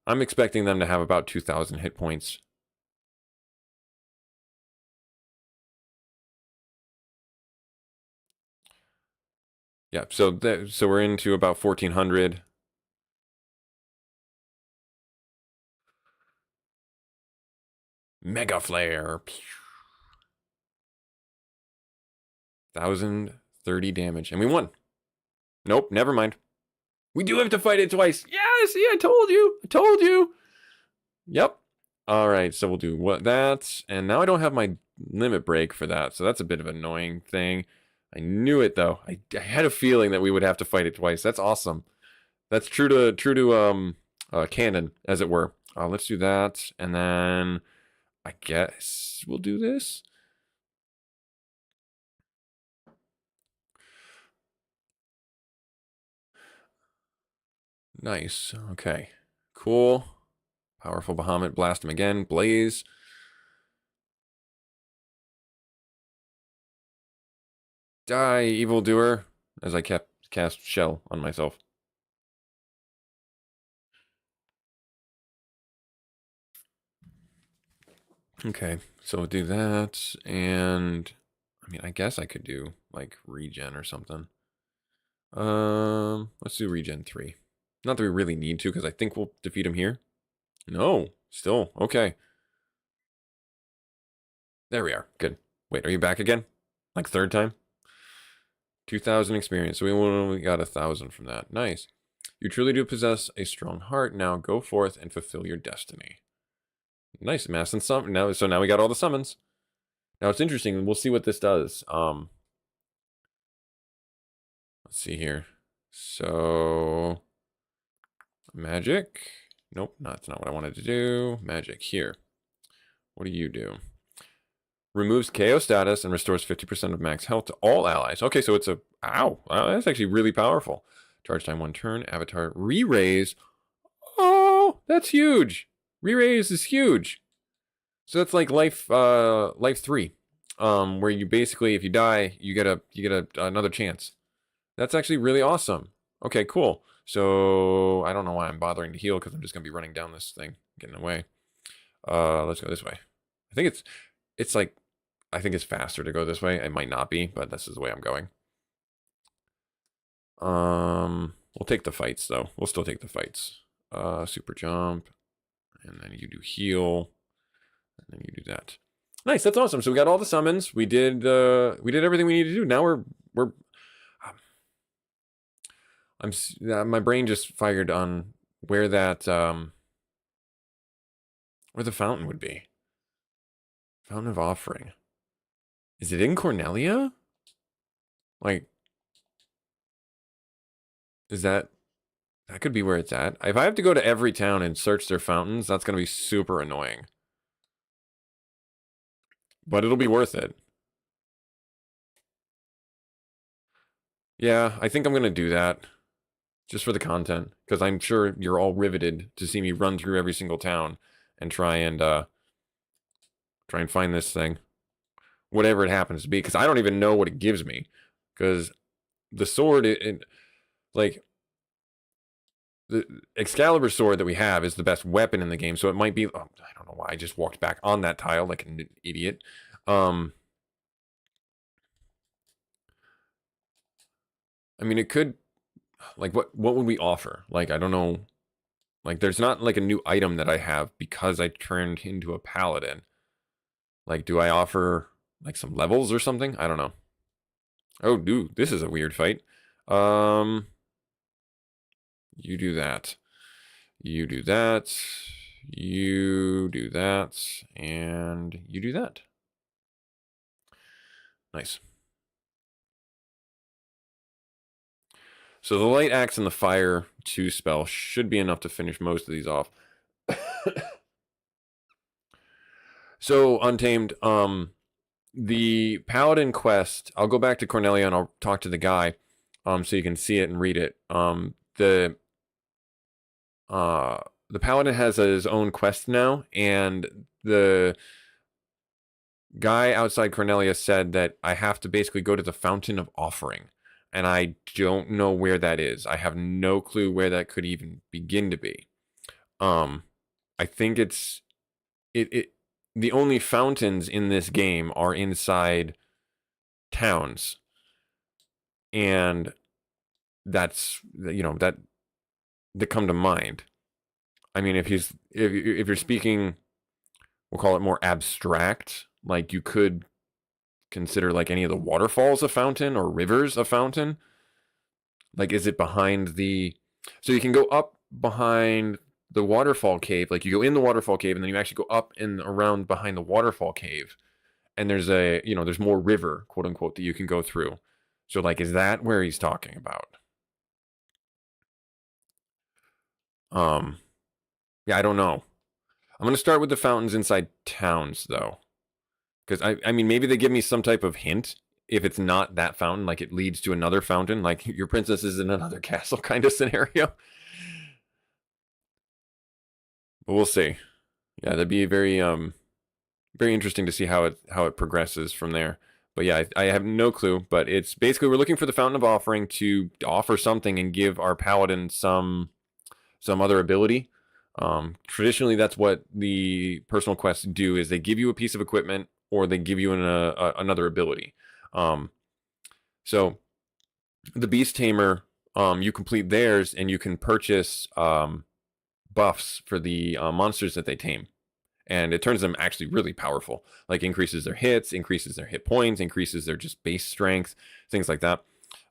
I'm expecting them to have about 2,000 hit points. Yeah, so we're into about 1,400. Mega Flare. 1,030 damage. And we won. Nope, never mind. We do have to fight it twice. Yeah, see, I told you. I told you. Yep. All right, so we'll do that. And now I don't have my limit break for that, so that's a bit of an annoying thing. I knew it, though. I had a feeling that we would have to fight it twice. That's awesome. That's true to canon, as it were. Let's do that, and then I guess we'll do this. Nice. Okay. Cool. Powerful Bahamut. Blast him again. Blaze. Die, evildoer. As I cast Shell on myself. Okay, so we'll do that, and I mean, I guess I could do like regen or something. Let's do regen 3. Not that we really need to, because I think we'll defeat him here. No, still okay. There we are. Good. Wait, are you back again? Like third time? 2,000 experience. So we only got 1,000 from that. Nice. You truly do possess a strong heart. Now go forth and fulfill your destiny. Nice, mass and summon. So now we got all the summons. Now it's interesting. We'll see what this does. Let's see here. So magic. Nope, that's not what I wanted to do. Magic here. What do you do? Removes KO status and restores 50% of max health to all allies. Okay, so it's a ow. Wow, that's actually really powerful. Charge time 1 turn. Avatar re-raise. Oh, that's huge. Re-raise is huge. So that's like life 3. Where you basically, if you die, you get another chance. That's actually really awesome. Okay, cool. So I don't know why I'm bothering to heal, because I'm just gonna be running down this thing, getting away. Let's go this way. I think it's like, I think it's faster to go this way. It might not be, but this is the way I'm going. We'll take the fights though. We'll still take the fights. Super jump, and then you do heal, and then you do that. Nice, that's awesome. So we got all the summons. We did everything we needed to do. Now we're my brain just fired on where that where the fountain would be. Fountain of Offering. Is it in Cornelia? Like, is that could be where it's at? If I have to go to every town and search their fountains, that's gonna be super annoying. But it'll be worth it. Yeah, I think I'm gonna do that. Just for the content, because I'm sure you're all riveted to see me run through every single town and try and find this thing, whatever it happens to be, because I don't even know what it gives me, because the sword, like the Excalibur sword that we have is the best weapon in the game, so it might be, I don't know why I just walked back on that tile like an idiot. I mean, it could, like, what would we offer? Like, I don't know. Like, there's not like a new item that I have because I turned into a paladin. Like, do I offer like some levels or something? I don't know. Oh, dude, this is a weird fight. You do that. You do that. You do that. And you do that. Nice. So the Light Axe and the Fire 2 spell should be enough to finish most of these off. So, Untamed, the Paladin quest, I'll go back to Cornelia and I'll talk to the guy, so you can see it and read it. The Paladin has his own quest now, and the guy outside Cornelia said that I have to basically go to the Fountain of Offering, and I don't know where that is. I have no clue where that could even begin to be. I think it the only fountains in this game are inside towns, and that's that come to mind. I mean, if you're speaking, we'll call it more abstract, like you could consider like any of the waterfalls a fountain or rivers a fountain. Like, is it behind the? So you can go up behind the waterfall cave. Like you go in the waterfall cave, and then you actually go up and around behind the waterfall cave, and there's there's more river, quote unquote, that you can go through. So like, is that where he's talking about? Yeah, I don't know. I'm gonna start with the fountains inside towns though, because I mean maybe they give me some type of hint if it's not that fountain, like it leads to another fountain, like your princess is in another castle kind of scenario. But we'll see. Yeah, that'd be very interesting to see how it progresses from there. But yeah, I have no clue. But it's basically we're looking for the Fountain of Offering to offer something and give our paladin some other ability. Traditionally, that's what the personal quests do: is they give you a piece of equipment or they give you another ability. So the Beast Tamer, you complete theirs and you can purchase buffs for the monsters that they tame, and it turns them actually really powerful. Like increases their hits, increases their hit points, increases their just base strength, things like that.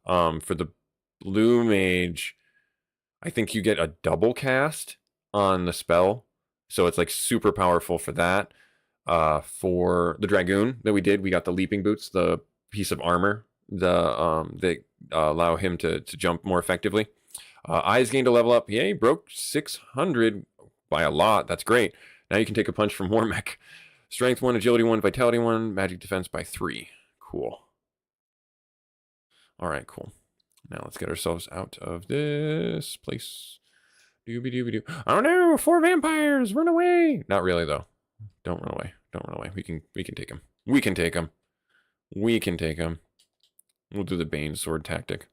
For the Blue Mage, I think you get a double cast on the spell, so it's like super powerful for that. For the Dragoon that we did, we got the leaping boots, the piece of armor, that allow him to jump more effectively. Eyes gained a level up. Yay, broke 600 by a lot. That's great. Now you can take a punch from Warmech. Strength 1, Agility 1, Vitality 1, Magic Defense by 3. Cool. All right, cool. Now let's get ourselves out of this place. Dooby-dooby-doo. Oh no, 4 vampires! Run away! Not really, though. Don't run away. Don't run away. We can take him. We can take him. We can take him. We'll do the Bane sword tactic.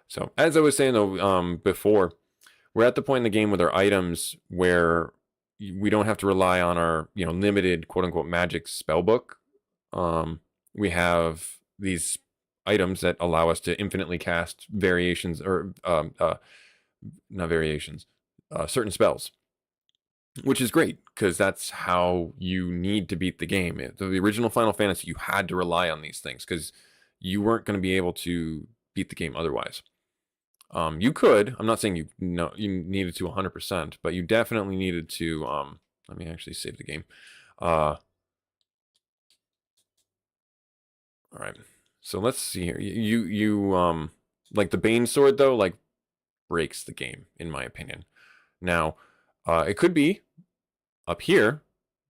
So, as I was saying, though, before, we're at the point in the game with our items where we don't have to rely on our, limited quote-unquote magic spellbook. We have these items that allow us to infinitely cast variations, or not variations, certain spells, which is great because that's how you need to beat the game. The original Final Fantasy, you had to rely on these things because you weren't going to be able to beat the game otherwise. You could. I'm not saying you needed to 100%, but you definitely needed to. Let me actually save the game. All right. So let's see here. You like the Bane sword though, like breaks the game in my opinion. Now, it could be up here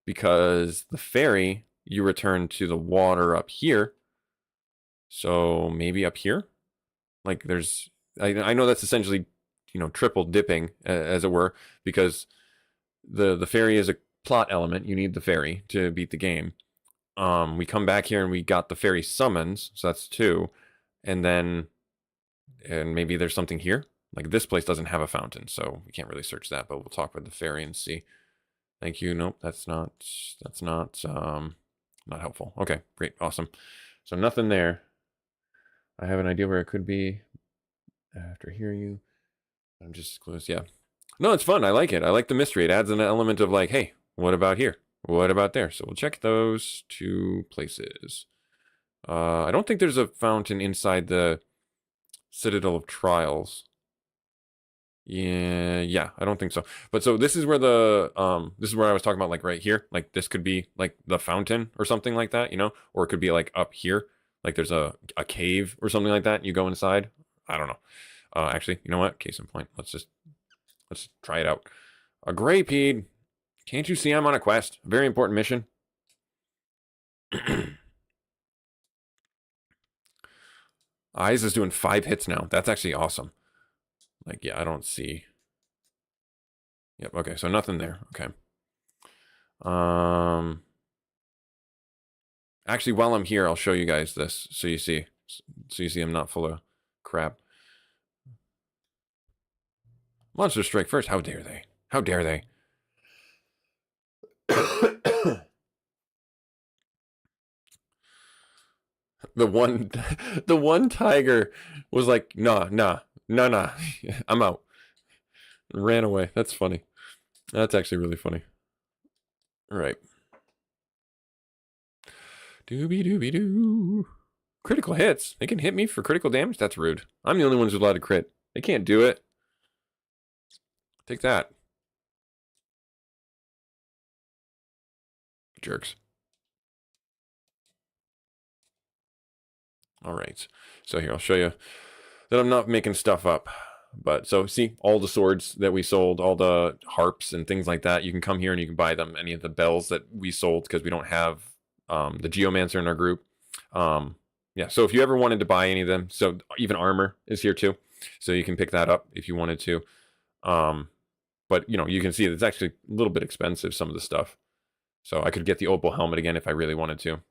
because the ferry you return to the water up here. So maybe up here, like there's. I know that's essentially, triple dipping, as it were, because the ferry is a plot element. You need the ferry to beat the game. We come back here and we got the ferry summons, so that's 2, and maybe there's something here. Like this place doesn't have a fountain, so we can't really search that. But we'll talk with the ferry and see. Thank you. Nope, that's not not helpful. Okay, great, awesome. So nothing there. I have an idea where it could be. After hearing you, I'm just close. Yeah. No, it's fun. I like it. I like the mystery. It adds an element of like, hey, what about here? What about there? So we'll check those 2 places. I don't think there's a fountain inside the Citadel of Trials. Yeah, I don't think so. But so this is where this is where I was talking about, like right here. Like this could be like the fountain or something like that, or it could be like up here. Like there's a cave or something like that. You go inside. I don't know. Actually, you know what? Case in point. Let's try it out. A Grey Peed. Can't you see I'm on a quest? A very important mission. Eyes is doing 5 hits now. That's actually awesome. Like, yeah, I don't see. Yep, okay, so nothing there. Okay. Actually, while I'm here, I'll show you guys this so you see. So you see I'm not full of crap. Monster strike first. How dare they? How dare they? the one the one tiger was like, nah, nah, nah, nah. I'm out. Ran away. That's funny. That's actually really funny. All right. Doobie doobie doo. Critical hits. They can hit me for critical damage? That's rude. I'm the only one who's allowed to crit. They can't do it. Take that. Jerks. All right. So here, I'll show you that I'm not making stuff up. But so see, all the swords that we sold, all the harps and things like that, you can come here and you can buy them. Any of the bells that we sold because we don't have the Geomancer in our group. Yeah, so if you ever wanted to buy any of them, so even armor is here too. So you can pick that up if you wanted to. But you know, you can see it's actually a little bit expensive, some of the stuff. So I could get the opal helmet again if I really wanted to.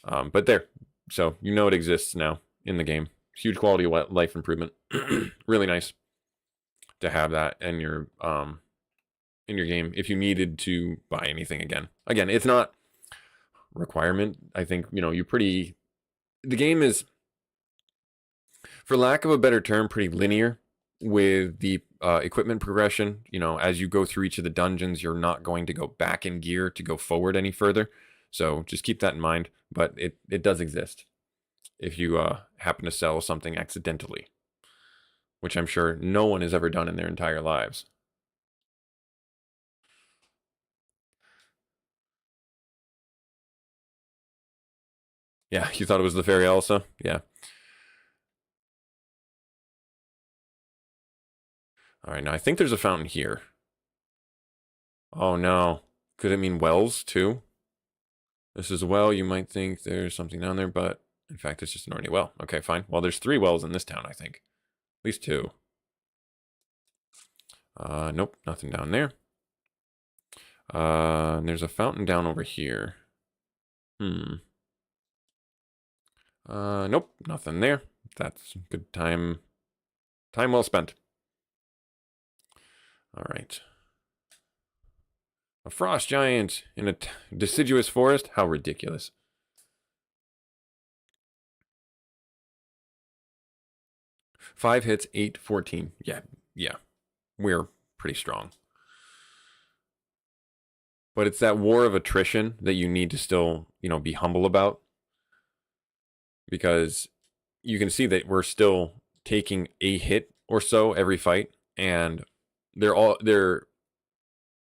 But there, so you know it exists now in the game. Huge quality of life improvement. Really nice to have that in your game if you needed to buy anything again. Again, it's not requirement. I think the game is, for lack of a better term, pretty linear with the equipment progression. As you go through each of the dungeons, you're not going to go back in gear to go forward any further. So just keep that in mind. But it does exist if you happen to sell something accidentally, which I'm sure no one has ever done in their entire lives. Yeah, you thought it was the fairy Elsa? Yeah. All right, now I think there's a fountain here. Oh no. Could it mean wells too? This is a well. You might think there's something down there, but in fact, it's just an ordinary well. Okay, fine. Well, there's 3 wells in this town, I think. At least 2. Nope, nothing down there. And there's a fountain down over here. Nope, nothing there. That's good time. Time well spent. All right. A frost giant in a deciduous forest? How ridiculous. Five hits, 8, 14. Yeah. We're pretty strong. But it's that war of attrition that you need to still, be humble about. Because you can see that we're still taking a hit or so every fight. And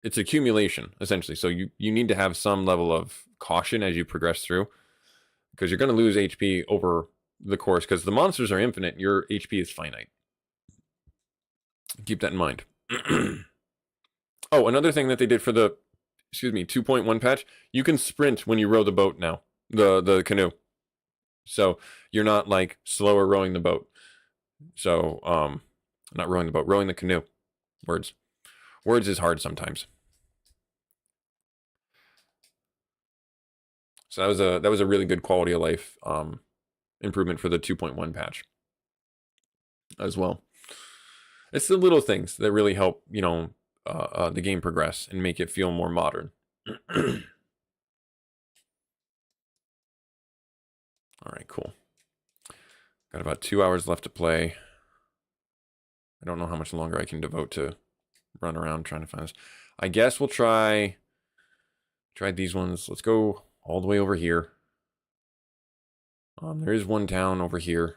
it's accumulation, essentially. So you need to have some level of caution as you progress through. Because you're going to lose HP over the course. Because the monsters are infinite, your HP is finite. Keep that in mind. Oh, another thing that they did for the 2.1 patch, you can sprint when you row the boat now, the canoe. So you're not like slower rowing the boat. So not rowing the boat, rowing the canoe. Words is hard sometimes. So that was a really good quality of life improvement for the 2.1 patch as well. It's the little things that really help the game progress and make it feel more modern. All right, cool. Got about 2 hours left to play. I don't know how much longer I can devote to run around trying to find this. I guess we'll try these ones. Let's go all the way over here. There is one town over here.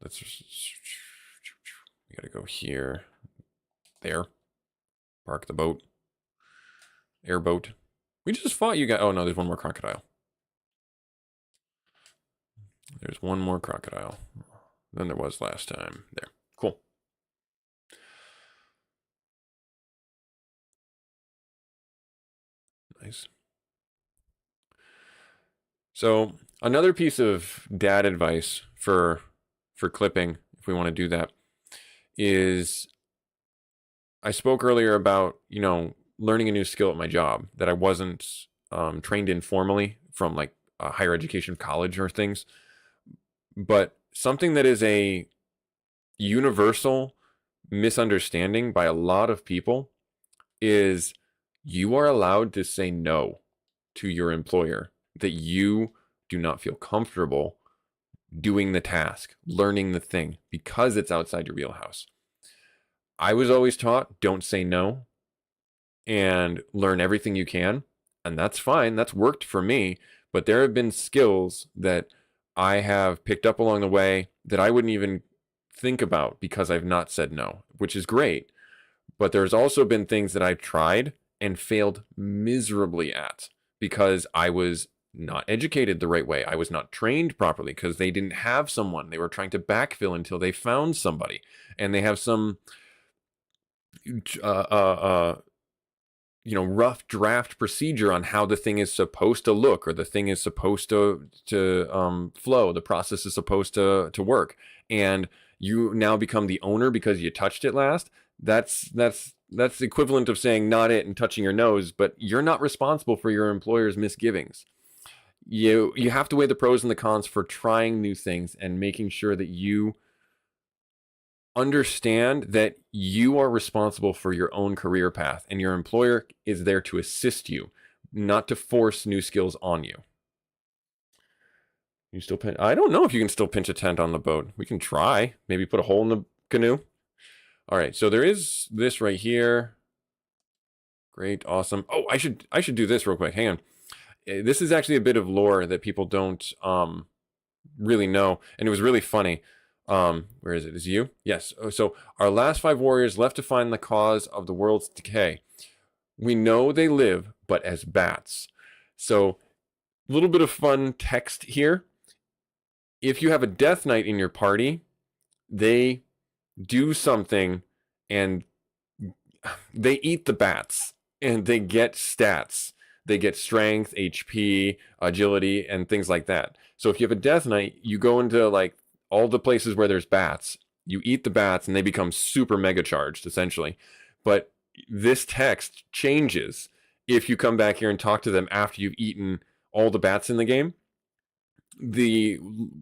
We gotta go here. There. Park the boat. Airboat. We just fought you guys. Oh no, there's one more crocodile. There's one more crocodile than there was last time. There. Cool. Nice. So another piece of dad advice for clipping, if we want to do that, is I spoke earlier about, learning a new skill at my job that I wasn't trained in formally from like higher education, college or things, but something that is a universal misunderstanding by a lot of people is you are allowed to say no to your employer that you do not feel comfortable doing the task, learning the thing, because it's outside your wheelhouse. I was always taught don't say no and learn everything you can. And that's fine. That's worked for me. But there have been skills that I have picked up along the way that I wouldn't even think about because I've not said no, which is great. But there's also been things that I've tried and failed miserably at because I was not educated the right way. I was not trained properly because they didn't have someone. They were trying to backfill until they found somebody. And they have some uh, uh, uh, rough draft procedure on how the thing is supposed to look or the thing is supposed to flow. The process is supposed to work, and you now become the owner because you touched it last. That's the equivalent of saying not it and touching your nose, but you're not responsible for your employer's misgivings. You have to weigh the pros and the cons for trying new things and making sure that you understand that you are responsible for your own career path and your employer is there to assist you, not to force new skills on you. You still pinch? I don't know if you can still pinch a tent on the boat. We can try. Maybe put a hole in the canoe. All right, so there is this right here. Great, awesome. Oh, I should do this real quick. Hang on. This is actually a bit of lore that people don't really know, and it was really funny. Where is it? Is it you? Yes. So our last 5 warriors left to find the cause of the world's decay. We know they live, but as bats. So a little bit of fun text here. If you have a death knight in your party, they do something and they eat the bats and they get stats. They get strength, HP, agility, and things like that. So if you have a death knight, you go into like all the places where there's bats, you eat the bats and they become super mega charged essentially. But this text changes if you come back here and talk to them after you've eaten all the bats in the game. The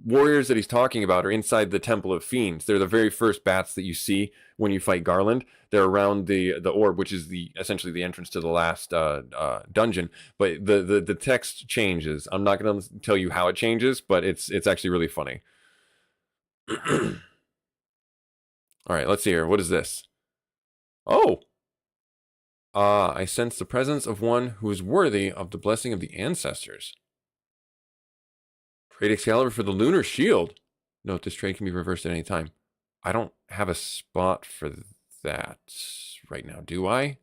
warriors that he's talking about are inside the Temple of Fiends. They're the very first bats that you see when you fight Garland. They're around the orb, which is essentially the entrance to the last dungeon. But the text changes. I'm not going to tell you how it changes, but it's actually really funny. All right, let's see here. What is this? Oh, I sense the presence of one who is worthy of the blessing of the ancestors. Trade Excalibur for the Lunar Shield. Note, this trade can be reversed at any time. I don't have a spot for that right now, do I?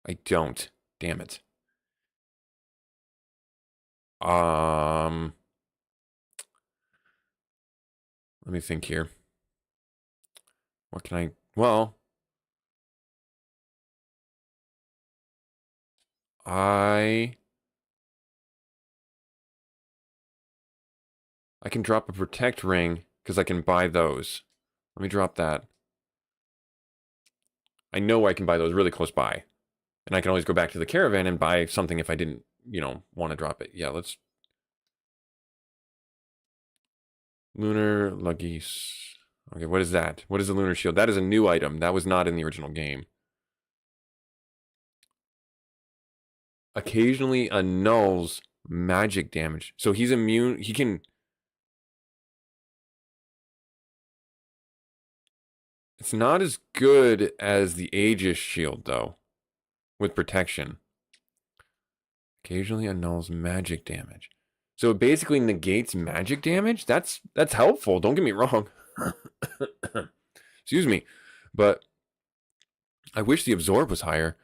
I don't. Damn it. Let me think here. What can I... Well... I can drop a Protect Ring, because I can buy those. Let me drop that. I know I can buy those really close by. And I can always go back to the caravan and buy something if I didn't, want to drop it. Yeah, let's... Lunar Luggies. Okay, what is that? What is the Lunar Shield? That is a new item. That was not in the original game. Occasionally annuls magic damage. So he's immune. He can... It's not as good as the Aegis shield, though, with protection. Occasionally annuls magic damage. So it basically negates magic damage? That's helpful, don't get me wrong. Excuse me. But I wish the absorb was higher.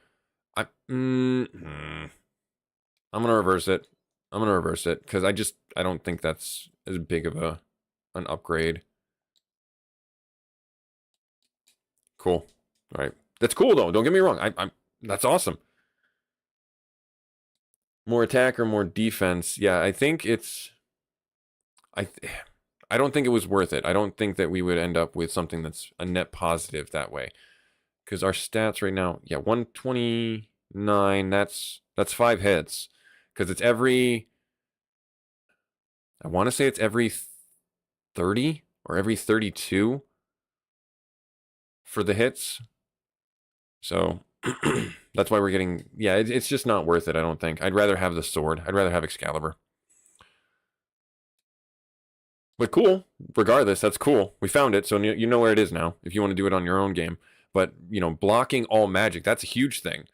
I'm going to reverse it. I'm going to reverse it, because I don't think that's as big of an upgrade. Cool. All right. That's cool, though. Don't get me wrong. That's awesome. More attack or more defense? Yeah, I think it's... I I don't think it was worth it. I don't think that we would end up with something that's a net positive that way. Because our stats right now, yeah, 129, that's 5 hits. Because it's every... I want to say it's every 30 or every 32 for the hits. So that's why we're getting... Yeah, it's just not worth it, I don't think. I'd rather have the sword. I'd rather have Excalibur. But cool, regardless, that's cool. We found it, so you know where it is now, if you want to do it on your own game. But, you know, blocking all magic, that's a huge thing.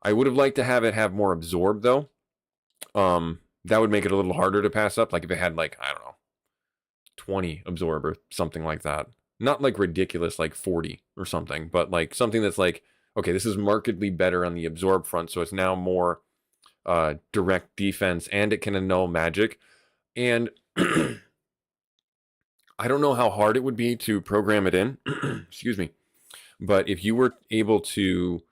I would have liked to have it have more absorb, though. That would make it a little harder to pass up. Like if it had, like, I don't know, 20 absorb or something like that. Not like ridiculous, like 40 or something, but like something that's like, okay, this is markedly better on the absorb front, so it's now more direct defense, and it can annul magic. And I don't know how hard it would be to program it in. Excuse me. But if you were able to,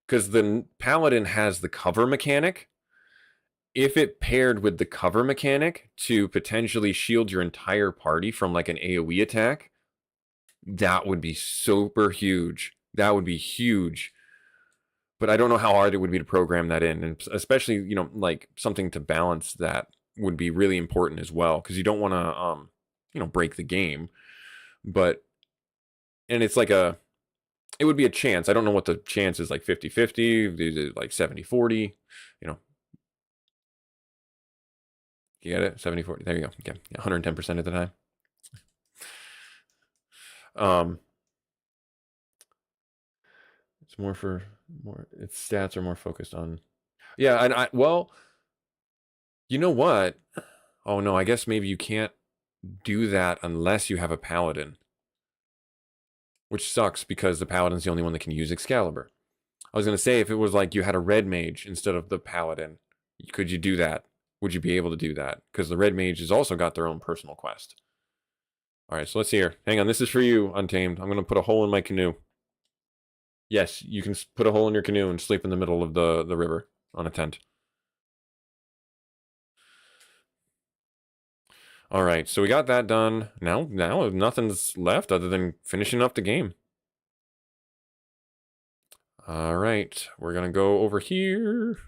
because the Paladin has the cover mechanic, if it paired with the cover mechanic to potentially shield your entire party from like an AoE attack, that would be super huge. That would be huge. But I don't know how hard it would be to program that in. And especially, you know, like something to balance that would be really important as well. Because you don't want to, you know, break the game. But, and it's like it would be a chance. I don't know what the chance is, like 50-50, like 70-40, you know. You get it? 70-40. There you go. Yeah, 110% of the time. It's more for more. Its stats are more focused on. Yeah, and well, you know what? Oh no, I guess maybe you can't do that unless you have a paladin, which sucks because the paladin's the only one that can use Excalibur. I was gonna say if it was like you had a red mage instead of the paladin, could you do that? Would you be able to do that? Because the red mage has also got their own personal quest. All right, so let's see here. Hang on, this is for you, Untamed. I'm gonna put a hole in my canoe. Yes, you can put a hole in your canoe and sleep in the middle of the river on a tent. All right, so we got that done. Now nothing's left other than finishing up the game. All right, we're gonna go over here.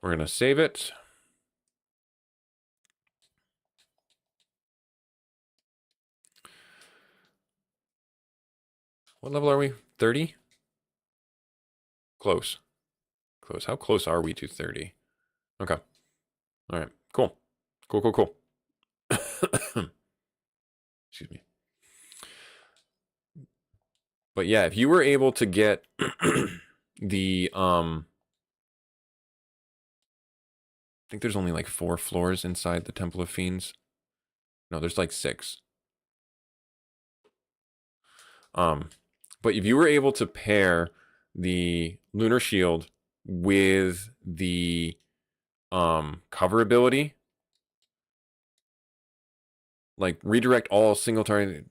We're gonna save it. What level are we? 30? Close. Close. How close are we to 30? Okay. All right. Cool. Cool. Excuse me. But yeah, if you were able to get the I think there's only like 4 floors inside the Temple of Fiends. No, there's like 6. But if you were able to pair the Lunar Shield with the cover ability, like redirect all single target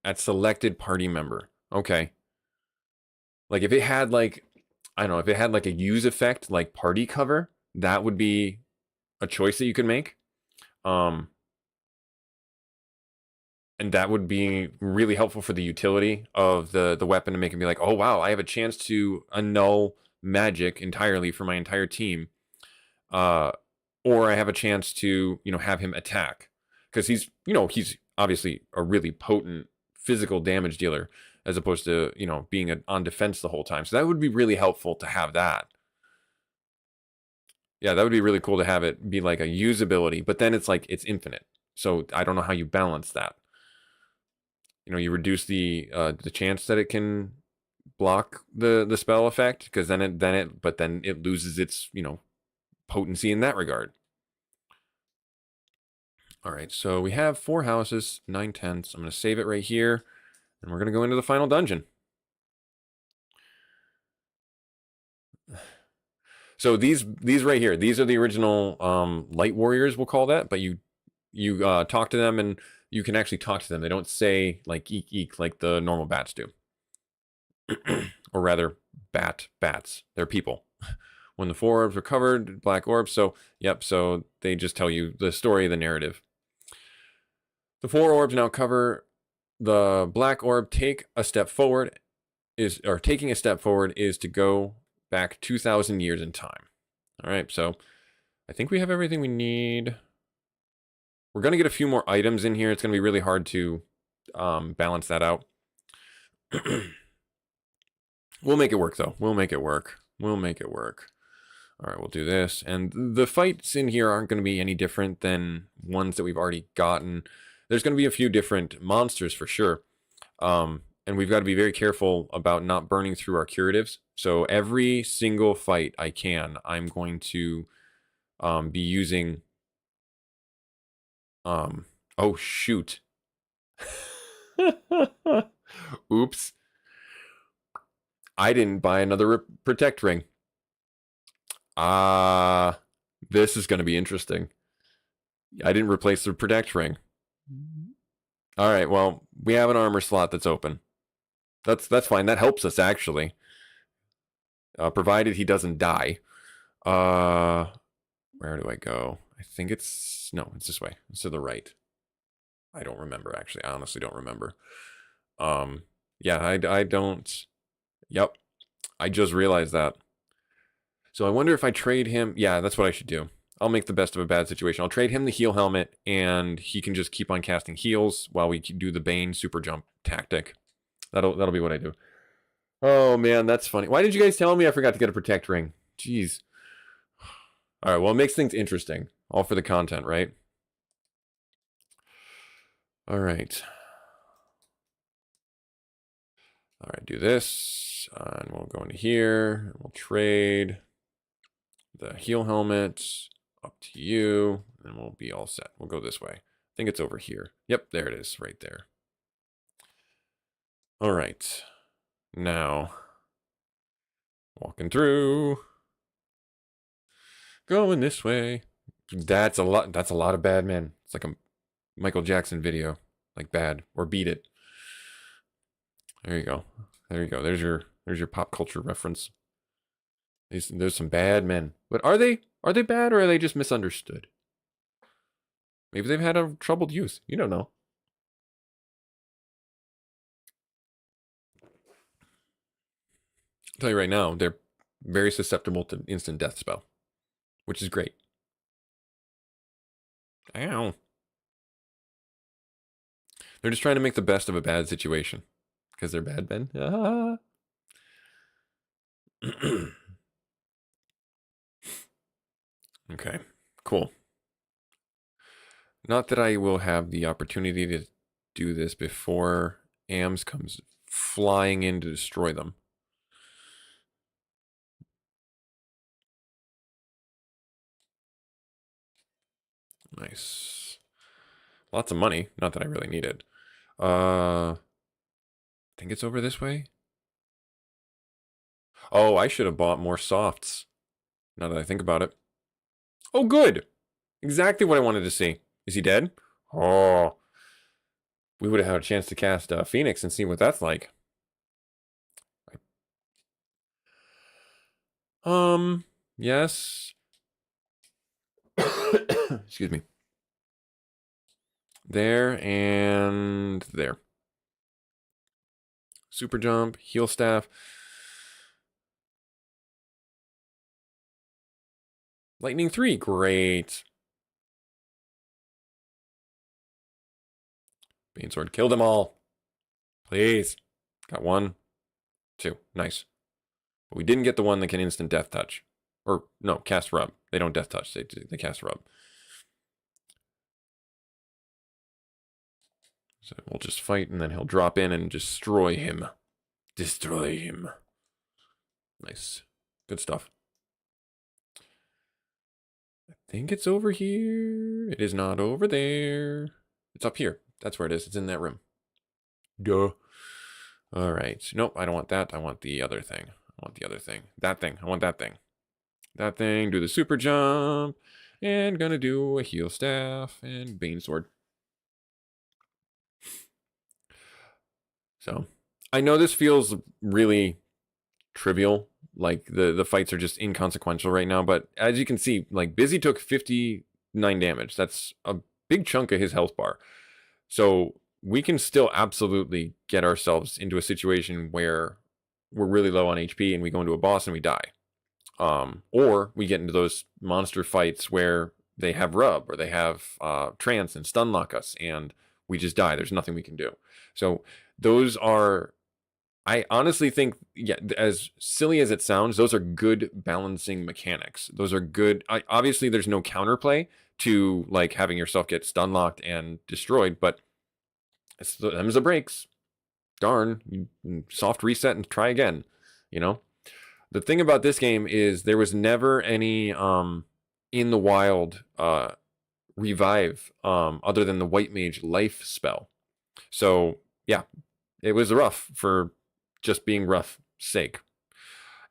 at selected party member. Okay. Like if it had like, I don't know, if it had like a use effect like party cover, that would be a choice that you could make. And that would be really helpful for the utility of the weapon to make it be like, oh wow, I have a chance to annul magic entirely for my entire team. Or I have a chance to, you know, have him attack. Because he's, you know, he's obviously a really potent physical damage dealer as opposed to, you know, being on defense the whole time. So that would be really helpful to have that. Yeah, that would be really cool to have it be like a usability, but then it's like it's infinite. So I don't know how you balance that. You know, you reduce the chance that it can block the spell effect, because then it loses its, you know, potency in that regard. All right, so we have 4 houses, 9/10. I'm going to save it right here, and we're going to go into the final dungeon. So these right here, these are the original light warriors, we'll call that. But you talk to them, and you can actually talk to them. They don't say like eek eek like the normal bats do. Or rather, bats. They're people. When the 4 orbs were covered, black orbs. So, yep, so they just tell you the story, the narrative. The 4 orbs now cover the black orb. Taking a step forward is to go back 2,000 years in time. All right, so I think we have everything we need. We're going to get a few more items in here. It's going to be really hard to balance that out. We'll make it work, though. We'll make it work. All right, we'll do this. And the fights in here aren't going to be any different than ones that we've already gotten. There's going to be a few different monsters for sure. And we've got to be very careful about not burning through our curatives. So every single fight I'm going to be using... oh, shoot. Oops. I didn't buy another protect ring. This is going to be interesting. I didn't replace the protect ring. All right, well, we have an armor slot that's open. That's fine. That helps us, actually. Provided he doesn't die. Where do I go? I think it's... No, it's this way. It's to the right. I don't remember, actually. I honestly don't remember. Yeah, I don't... Yep. I just realized that. So I wonder if I trade him... Yeah, that's what I should do. I'll make the best of a bad situation. I'll trade him the heal helmet, and he can just keep on casting heals while we do the Bane super jump tactic. That'll be what I do. Oh, man, that's funny. Why did you guys tell me I forgot to get a protect ring? Jeez. All right, well, it makes things interesting. All for the content, right? All right. All right, do this. And we'll go into here. And we'll trade the heal helmet up to you. And we'll be all set. We'll go this way. I think it's over here. Yep, there it is, right there. All right. Now, walking through. Going this way. That's a lot of bad men. It's like a Michael Jackson video. Like Bad or Beat It. There you go. There's your pop culture reference. There's some bad men. But are they bad, or are they just misunderstood? Maybe they've had a troubled youth. You don't know. I'll tell you right now, they're very susceptible to instant death spell, which is great. Ow. They're just trying to make the best of a bad situation. Because they're bad men. Ah. Okay, cool. Not that I will have the opportunity to do this before AMS comes flying in to destroy them. Nice. Lots of money. Not that I really need it. I think it's over this way. Oh, I should have bought more softs. Now that I think about it. Oh, good. Exactly what I wanted to see. Is he dead? Oh. We would have had a chance to cast Phoenix and see what that's like. Yes. Excuse me. There and there. Super jump, heal staff. Lightning 3, great. Bane sword, kill them all. Please. Got 1, 2, nice. But we didn't get the one that can instant death touch. Or, no, cast rub. They don't death touch, they cast rub. So we'll just fight, and then he'll drop in and destroy him. Destroy him. Nice. Good stuff. I think it's over here. It is not over there. It's up here. That's where it is. It's in that room. Duh. All right. Nope, I don't want that. I want the other thing. I want the other thing. That thing. I want that thing. That thing. Do the super jump. And gonna do a heal staff and Bane sword. So I know this feels really trivial, like the fights are just inconsequential right now, but as you can see, like Busy took 59 damage. That's a big chunk of his health bar. So we can still absolutely get ourselves into a situation where we're really low on HP and we go into a boss and we die. Or we get into those monster fights where they have rub or they have trance and stun lock us and we just die. There's nothing we can do. So those are, I honestly think, yeah, as silly as it sounds, those are good balancing mechanics. Those are good. Obviously, there's no counterplay to like having yourself get stun locked and destroyed, but it's them's the breaks. Darn, you soft reset and try again. You know, the thing about this game is there was never any in the wild revive other than the white mage life spell. So yeah, it was rough for just being rough sake.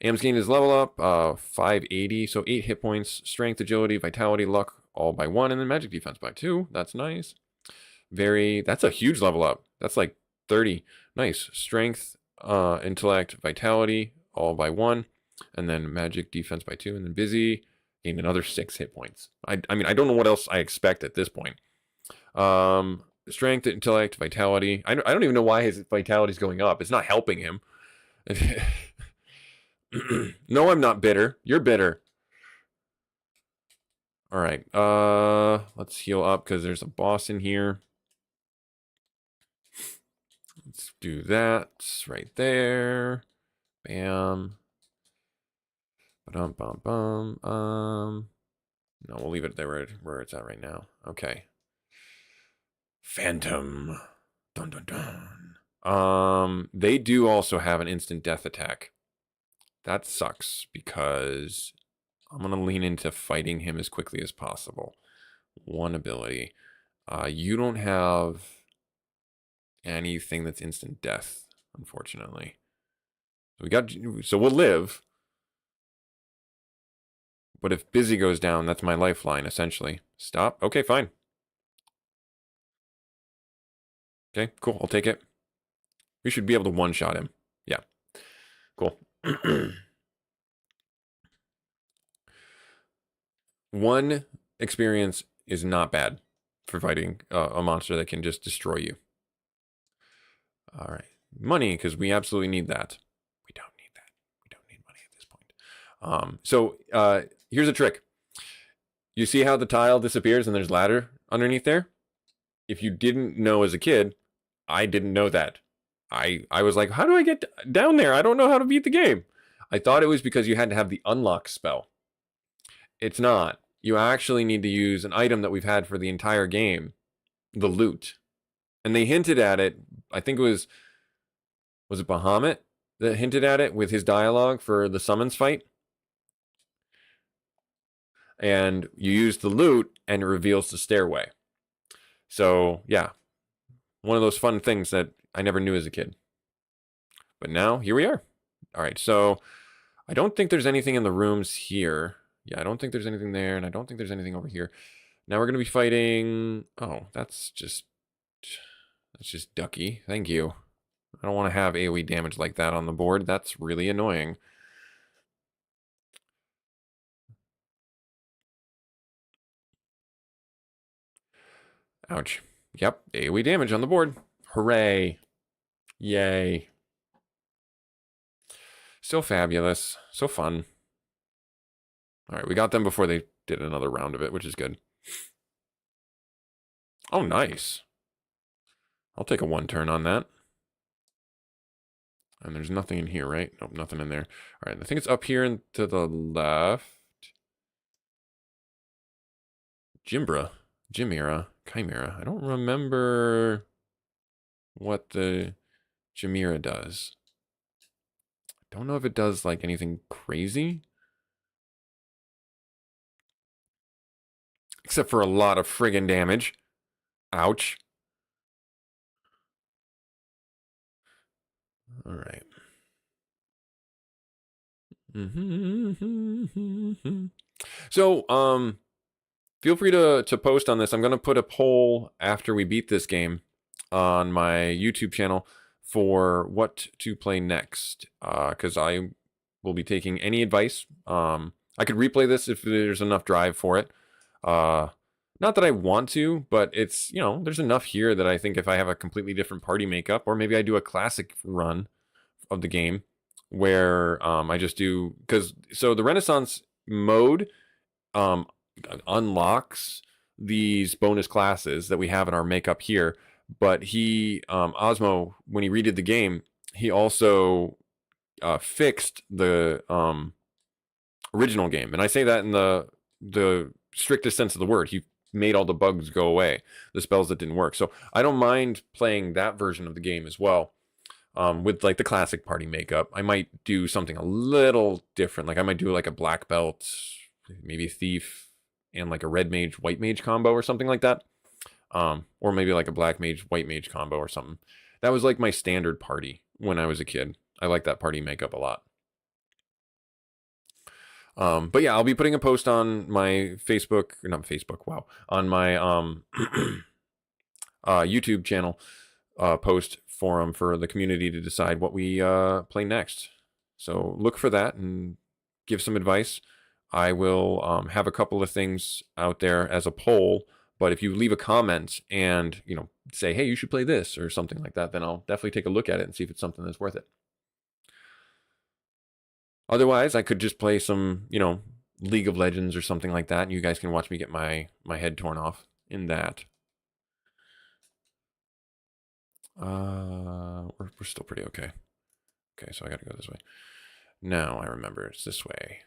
Am's gain his level up, 580, so 8 hit points, strength, agility, vitality, luck, all by 1, and then magic defense by 2. That's nice. That's a huge level up. That's like 30. Nice. Strength, intellect, vitality, all by 1, and then magic defense by 2, and then busy, gained another 6 hit points. I mean, I don't know what else I expect at this point. Strength, intellect, vitality. I don't even know why his vitality is going up. It's not helping him. No, I'm not bitter. You're bitter. All right. Let's heal up because there's a boss in here. Let's do that right there. Bam. Bum. No, we'll leave it there where it's at right now. Okay. Phantom. Dun dun dun. They do also have an instant death attack. That sucks because I'm going to lean into fighting him as quickly as possible. One ability. You don't have anything that's instant death, unfortunately. So we'll live. But if Busy goes down, that's my lifeline, essentially. Stop. Okay, fine. Okay, cool. I'll take it. We should be able to one-shot him. Yeah. Cool. One experience is not bad for fighting a monster that can just destroy you. All right. Money, because we absolutely need that. We don't need that. We don't need money at this point. So here's a trick. You see how the tile disappears and there's ladder underneath there? If you didn't know as a kid, I didn't know that. I was like, how do I get down there? I don't know how to beat the game. I thought it was because you had to have the unlock spell. It's not. You actually need to use an item that we've had for the entire game, the loot. And they hinted at it. I think it was it Bahamut that hinted at it with his dialogue for the summons fight? And you use the loot and it reveals the stairway. So, yeah. One of those fun things that I never knew as a kid. But now, here we are. All right, so I don't think there's anything in the rooms here. Yeah, I don't think there's anything there, and I don't think there's anything over here. Now we're going to be fighting... Oh, that's just ducky. Thank you. I don't want to have AoE damage like that on the board. That's really annoying. Ouch. Yep, AoE damage on the board. Hooray. Yay. So fabulous. So fun. All right, we got them before they did another round of it, which is good. Oh, nice. I'll take a 1 turn on that. And there's nothing in here, right? Nope, nothing in there. All right, I think it's up here and to the left. Chimera, Chimera. I don't remember what the Chimera does. I don't know if it does like anything crazy. Except for a lot of friggin' damage. Ouch. All right. So, feel free to post on this. I'm going to put a poll after we beat this game on my YouTube channel. for what to play next, because I will be taking any advice. I could replay this if there's enough drive for it. Not that I want to, but it's, there's enough here that I think if I have a completely different party makeup, or maybe I do a classic run of the game where I just do, so the Renaissance mode um, unlocks these bonus classes that we have in our makeup here. But Osmo, when he redid the game, he also fixed the original game. And I say that in the strictest sense of the word. He made all the bugs go away, the spells that didn't work. So I don't mind playing that version of the game as well. With like the classic party makeup. I might do something a little different. Like I might do like a black belt, maybe a thief, and like a red mage, white mage combo or something like that. Or maybe like a black mage, white mage combo or something. That was like my standard party when I was a kid. I like that party makeup a lot. But yeah, I'll be putting a post on my Facebook, or not Facebook, wow, on my YouTube channel post forum for the community to decide what we play next. So look for that and give some advice. I will have a couple of things out there as a poll, but if you leave a comment and say, hey, you should play this or something like that, then I'll definitely take a look at it and see if it's something that's worth it. Otherwise, I could just play some, League of Legends or something like that, and you guys can watch me get my head torn off in that. We're still pretty okay. Okay, so I gotta go this way. Now I remember it's this way.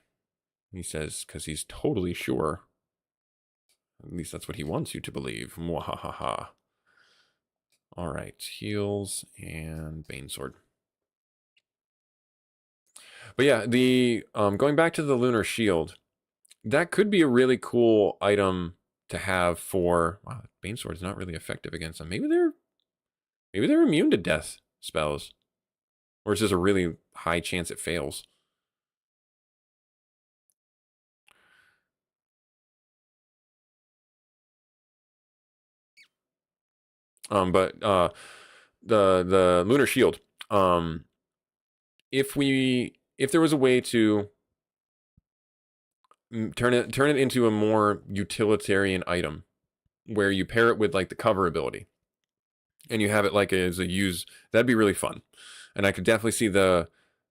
He says, because he's totally sure. At least that's what he wants you to believe. Mwahaha. All right, heals and Bane Sword. But yeah, the going back to the Lunar Shield, that could be a really cool item to have for. Wow, Bane Sword is not really effective against them. Maybe they're immune to death spells, or it's just a really high chance it fails. But the Lunar Shield, if there was a way to turn it into a more utilitarian item, where you pair it with like the cover ability, and you have it like as a use, that'd be really fun. And I could definitely see the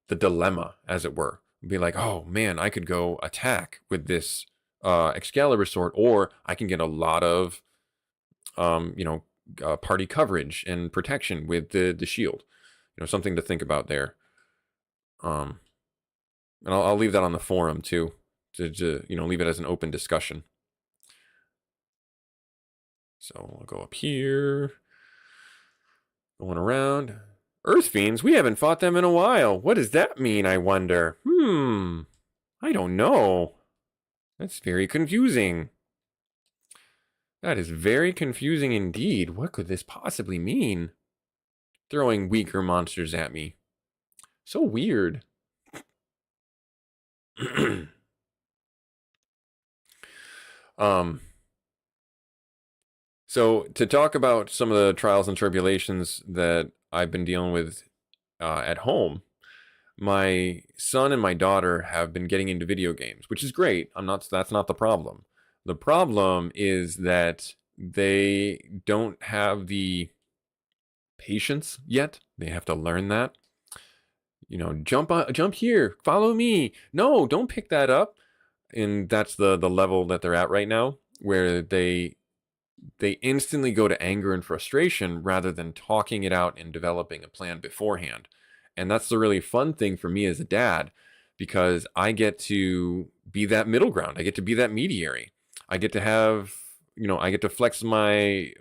dilemma, as it were. Be like, oh man, I could go attack with this Excalibur sword, or I can get a lot of party coverage and protection with the shield. Something to think about there. And I'll leave that on the forum too, to leave it as an open discussion. So I'll go up here, going around. Earth Fiends, we haven't fought them in a while. What does that mean, I wonder? I don't know. That's very confusing. That is very confusing indeed. What could this possibly mean? Throwing weaker monsters at me. So weird. So to talk about some of the trials and tribulations that I've been dealing with at home, my son and my daughter have been getting into video games, which is great. That's not the problem. The problem is that they don't have the patience yet. They have to learn that. Jump here, follow me. No, don't pick that up. And that's the level that they're at right now, where they instantly go to anger and frustration rather than talking it out and developing a plan beforehand. And that's the really fun thing for me as a dad, because I get to be that middle ground. I get to be that mediary. I get to have, I get to flex my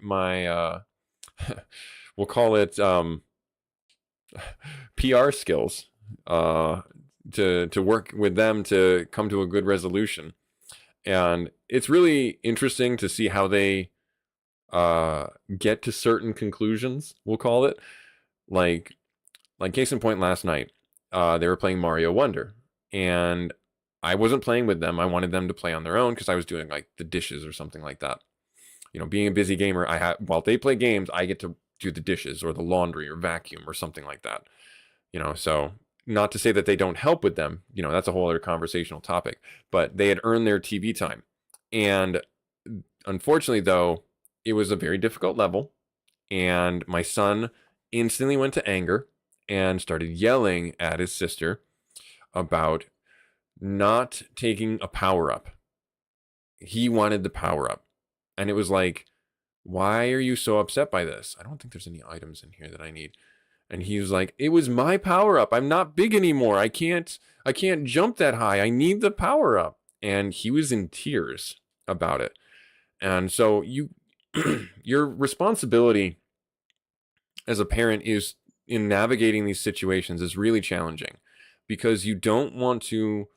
we'll call it PR skills to work with them to come to a good resolution. And it's really interesting to see how they get to certain conclusions, we'll call it. Like case in point, last night, they were playing Mario Wonder, and I wasn't playing with them. I wanted them to play on their own because I was doing like the dishes or something like that. Being a busy gamer, while they play games, I get to do the dishes or the laundry or vacuum or something like that. So not to say that they don't help with them, that's a whole other conversational topic, but they had earned their TV time. And unfortunately, though, it was a very difficult level. And my son instantly went to anger and started yelling at his sister about not taking a power up. He wanted the power up. And it was like, why are you so upset by this? I don't think there's any items in here that I need. And he was like, it was my power up. I'm not big anymore. I can't jump that high. I need the power up. And he was in tears about it. And so your responsibility as a parent is in navigating these situations is really challenging, because you don't want to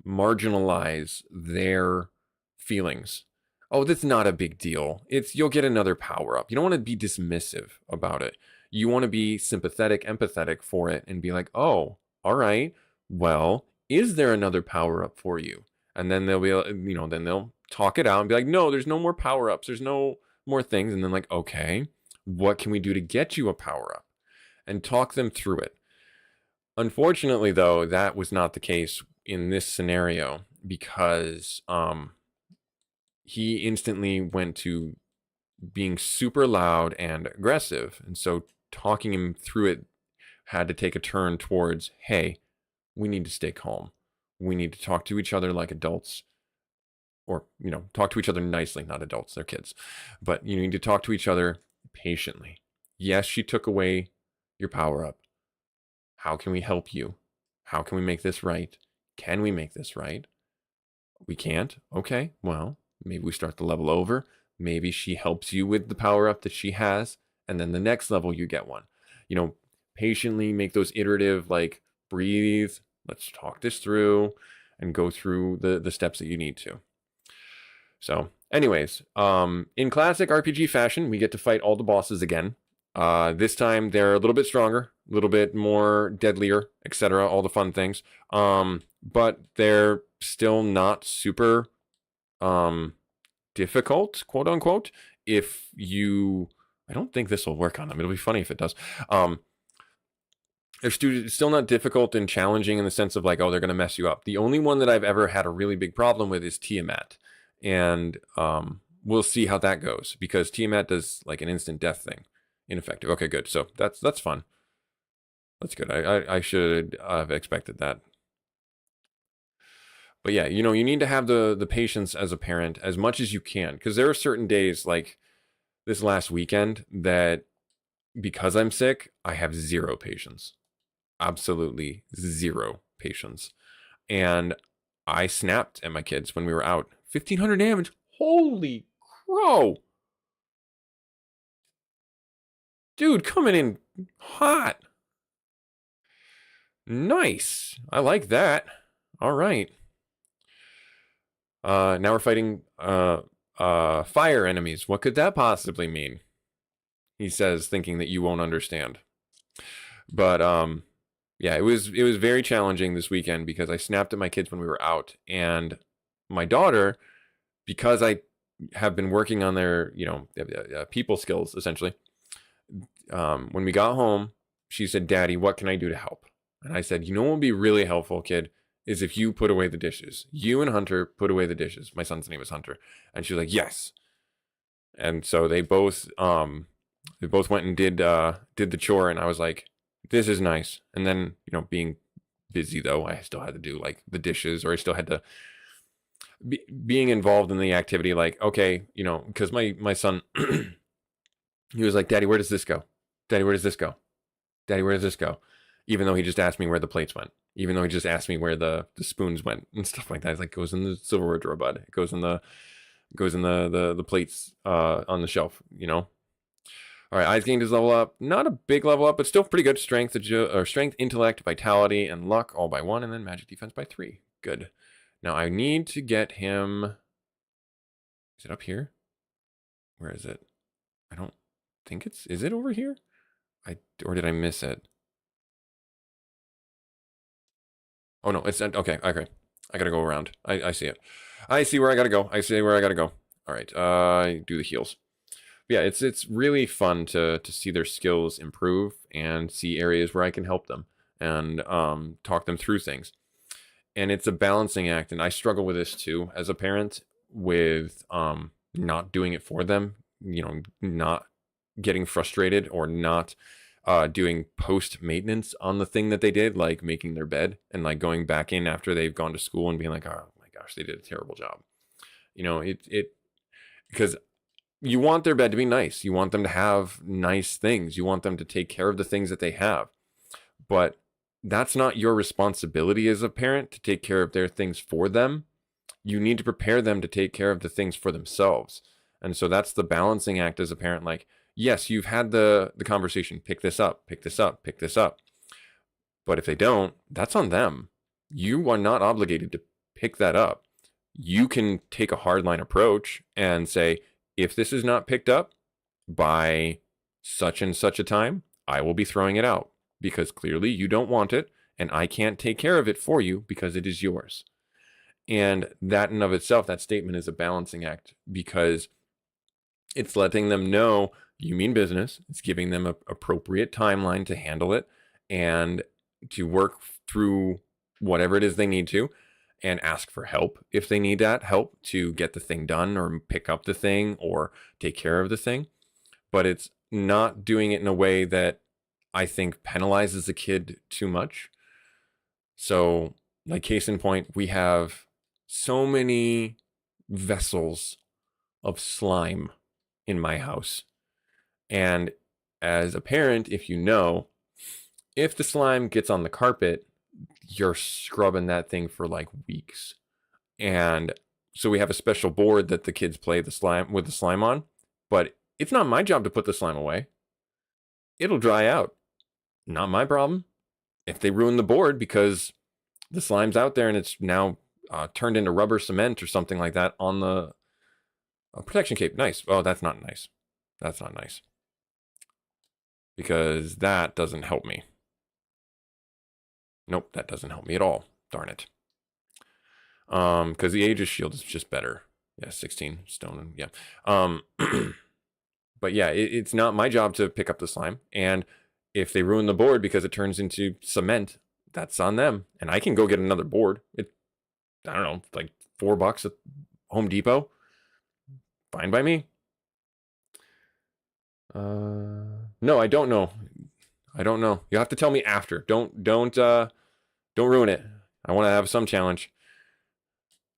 marginalize their feelings. Oh, that's not a big deal. You'll get another power up. You don't want to be dismissive about it. You want to be sympathetic, empathetic for it and be like, oh, all right, well, is there another power up for you? And then they'll be, then they'll talk it out and be like, no, there's no more power ups. There's no more things. And then like, okay, what can we do to get you a power up? And talk them through it. Unfortunately, though, that was not the case in this scenario, because he instantly went to being super loud and aggressive. And so talking him through it had to take a turn towards, hey, we need to stay calm. We need to talk to each other like adults, or, talk to each other nicely, not adults, they're kids. But you need to talk to each other patiently. Yes, she took away your power up. How can we help you? How can we make this right? Can we make this right? We can't? Okay, well, maybe we start the level over. Maybe she helps you with the power up that she has, and then the next level you get one. Patiently make those iterative, like, breathe, let's talk this through, and go through the steps that you need to. So, anyways, in classic RPG fashion, we get to fight all the bosses again. This time they're a little bit stronger, a little bit more deadlier, etc. All the fun things. But they're still not super difficult, quote unquote. I don't think this will work on them. It'll be funny if it does. They're still not difficult and challenging in the sense of like, oh, they're going to mess you up. The only one that I've ever had a really big problem with is Tiamat. And we'll see how that goes, because Tiamat does like an instant death thing. Ineffective. Okay, good. So that's fun. That's good. I should have expected that. But yeah, you need to have the patience as a parent as much as you can, because there are certain days like this last weekend that, because I'm sick, I have zero patience. Absolutely zero patience. And I snapped at my kids when we were out. 1,500 damage. Holy crow. Dude, coming in hot. Nice. I like that. All right. Now we're fighting fire enemies. What could that possibly mean? He says, thinking that you won't understand. But yeah, it was very challenging this weekend, because I snapped at my kids when we were out, and my daughter, because I have been working on their people skills essentially. When we got home, she said, "Daddy, what can I do to help?" And I said, what would be really helpful, kid, is if you put away the dishes. You and Hunter put away the dishes. My son's name is Hunter. And she was like, yes. And so they both went and did the chore, and I was like, this is nice. And then, being busy though, I still had to do like the dishes, or I still had to being involved in the activity, like, okay, because my son he was like, Daddy, where does this go? Daddy, where does this go? Daddy, where does this go? Even though he just asked me where the plates went. Even though he just asked me where the spoons went and stuff like that. It's like, goes in the silverware drawer, bud. It goes in the plates on the shelf, All right, Eyes gained his level up. Not a big level up, but still pretty good. Strength, intellect, vitality, and luck all by 1, and then magic defense by 3. Good. Now I need to get him. Is it up here? Where is it? I don't think is it over here? Or did I miss it? Oh no, it's okay. I gotta go around. I see it. I see where I gotta go. All right. Do the heals. yeah, it's really fun to see their skills improve and see areas where I can help them and talk them through things. And it's a balancing act, and I struggle with this too as a parent with not doing it for them. You know, not getting frustrated or not doing post maintenance on the thing that they did, like making their bed and like going back in after they've gone to school and being like, oh my gosh, they did a terrible job. You know, it because you want their bed to be nice. You want them to have nice things. You want them to take care of the things that they have. But that's not your responsibility as a parent to take care of their things for them. You need to prepare them to take care of the things for themselves. And so that's the balancing act as a parent. Like, yes, you've had the conversation, pick this up, pick this up, pick this up. But if they don't, that's on them. You are not obligated to pick that up. You can take a hardline approach and say, if this is not picked up by such and such a time, I will be throwing it out because clearly you don't want it and I can't take care of it for you because it is yours. And that in of itself, that statement is a balancing act because it's letting them know you mean business. It's giving them an appropriate timeline to handle it and to work through whatever it is they need to and ask for help if they need that help to get the thing done or pick up the thing or take care of the thing. But it's not doing it in a way that I think penalizes the kid too much. So, like, case in point, we have so many vessels of slime in my house. And as a parent, if you know, if the slime gets on the carpet, you're scrubbing that thing for like weeks. And so we have a special board that the kids play the slime with the slime on, but it's not my job to put the slime away. It'll dry out. Not my problem. If they ruin the board because the slime's out there and it's now turned into rubber cement or something like that on the protection cape. Nice. Oh, that's not nice. That's not nice. Because that doesn't help me. Nope, that doesn't help me at all. Darn it. Because the Aegis shield is just better. Yeah, 16 stone. Yeah. But yeah, it's not my job to pick up the slime. And if they ruin the board because it turns into cement, that's on them. And I can go get another board. I don't know, like $4 at Home Depot. Fine by me. No, I don't know. I don't know. You have to tell me after. Don't ruin it. I want to have some challenge.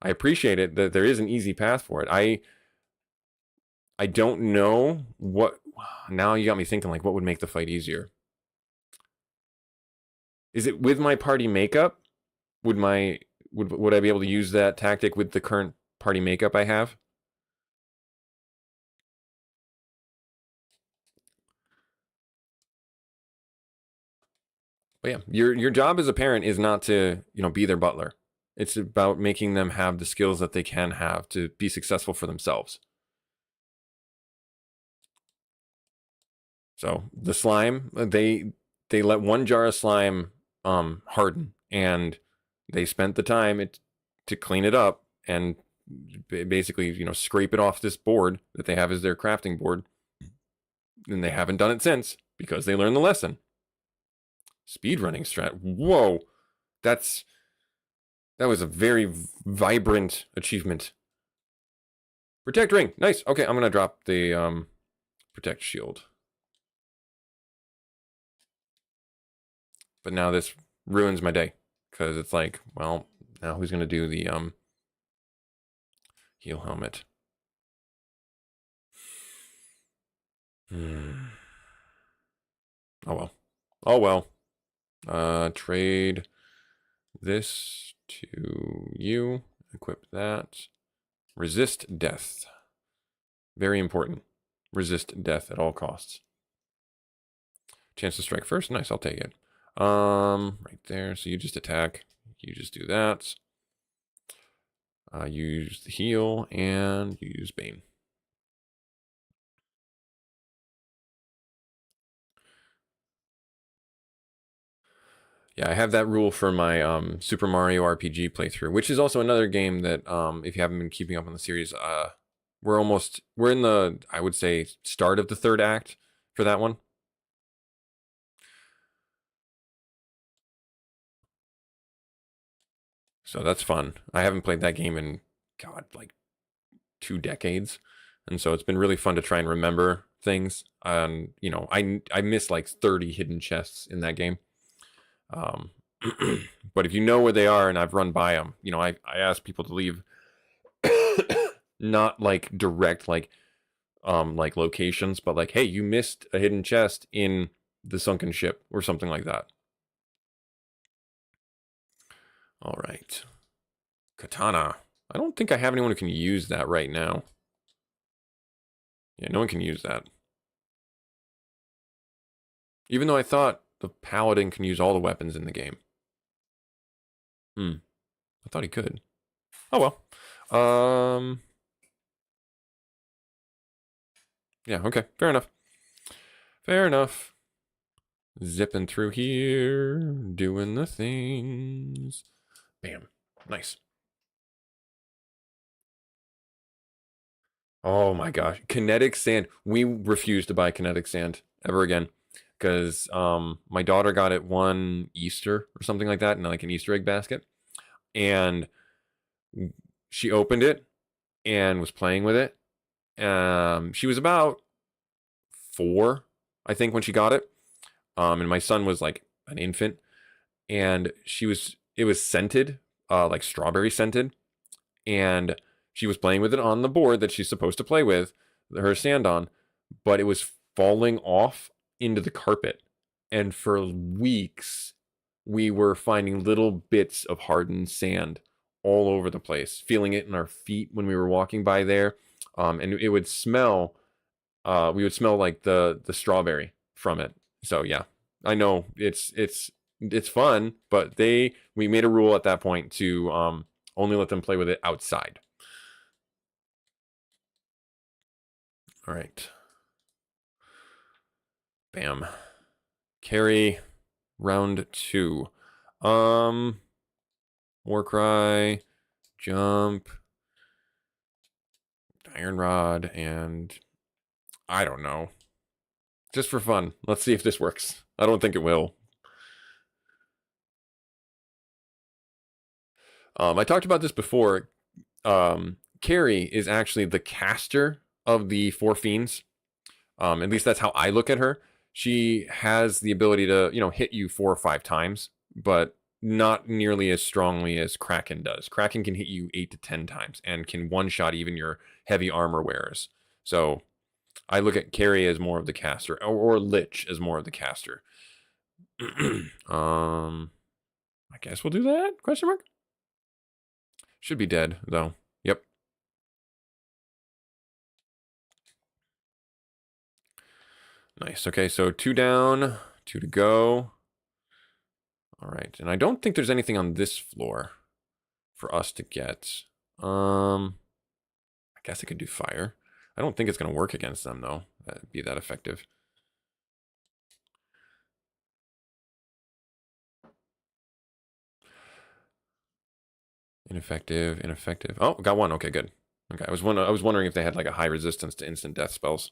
I appreciate it that there is an easy path for it. I don't know what. Now you got me thinking, like, what would make the fight easier? Is it with my party makeup? Would I be able to use that tactic with the current party makeup I have? But yeah, your job as a parent is not to, be their butler. It's about making them have the skills that they can have to be successful for themselves. So the slime, they let one jar of slime harden, and they spent the time to clean it up and basically, scrape it off this board that they have as their crafting board. And they haven't done it since because they learned the lesson. Speedrunning strat. Whoa, that was a very vibrant achievement. Protect ring. Nice. Okay, I'm gonna drop the protect shield. But now this ruins my day because it's like, well, now who's gonna do the heal helmet? Oh well. Oh well. Trade this to you. Equip that. Resist death. Very important. Resist death at all costs. Chance to strike first. Nice, I'll take it. Right there. So you just attack. You just do that. Use the heal and use Bane. Yeah, I have that rule for my Super Mario RPG playthrough, which is also another game that if you haven't been keeping up on the series, we're in the, I would say, start of the third act for that one. So that's fun. I haven't played that game in, God, like 2 decades. And so it's been really fun to try and remember things. You know, I missed like 30 hidden chests in that game. Um, but if you know where they are and I've run by them, you know, I ask people to leave not like direct like locations, but like, hey, you missed a hidden chest in the sunken ship or something like that. All right. Katana. I don't think I have anyone who can use that right now. Yeah, no one can use that. Even though I thought the paladin can use all the weapons in the game. I thought he could. Oh well. Yeah, okay. Fair enough. Fair enough. Zipping through here, doing the things. Bam. Nice. Oh my gosh. Kinetic sand. We refuse to buy kinetic sand ever again. Because my daughter got it one Easter or something like that in like an Easter egg basket. And she opened it and was playing with it. She was about 4, I think, when she got it. And my son was like an infant. And it was scented, like strawberry scented. And she was playing with it on the board that she's supposed to play with, her sand on, but it was falling off into the carpet. And for weeks, we were finding little bits of hardened sand all over the place, feeling it in our feet when we were walking by there. And it would smell, we would smell like the strawberry from it. So yeah, I know it's fun, but we made a rule at that point to only let them play with it outside. All right. Bam. Carry round 2. Warcry, jump, iron rod, and I don't know. Just for fun. Let's see if this works. I don't think it will. I talked about this before. Carrie is actually the caster of the 4 fiends. At least that's how I look at her. She has the ability to, you know, hit you 4 or 5 times, but not nearly as strongly as Kraken does. Kraken can hit you 8 to 10 times and can one-shot even your heavy armor wearers. So I look at Carrie as more of the caster, or Lich as more of the caster. I guess we'll do that? Question mark? Should be dead, though. Yep. Nice. Okay, so 2 down, 2 to go. All right, and I don't think there's anything on this floor for us to get. I guess I could do fire. I don't think it's going to work against them, though. That'd be that effective. Ineffective, ineffective. Oh, got one. Okay, good. Okay, I was wondering if they had like a high resistance to instant death spells.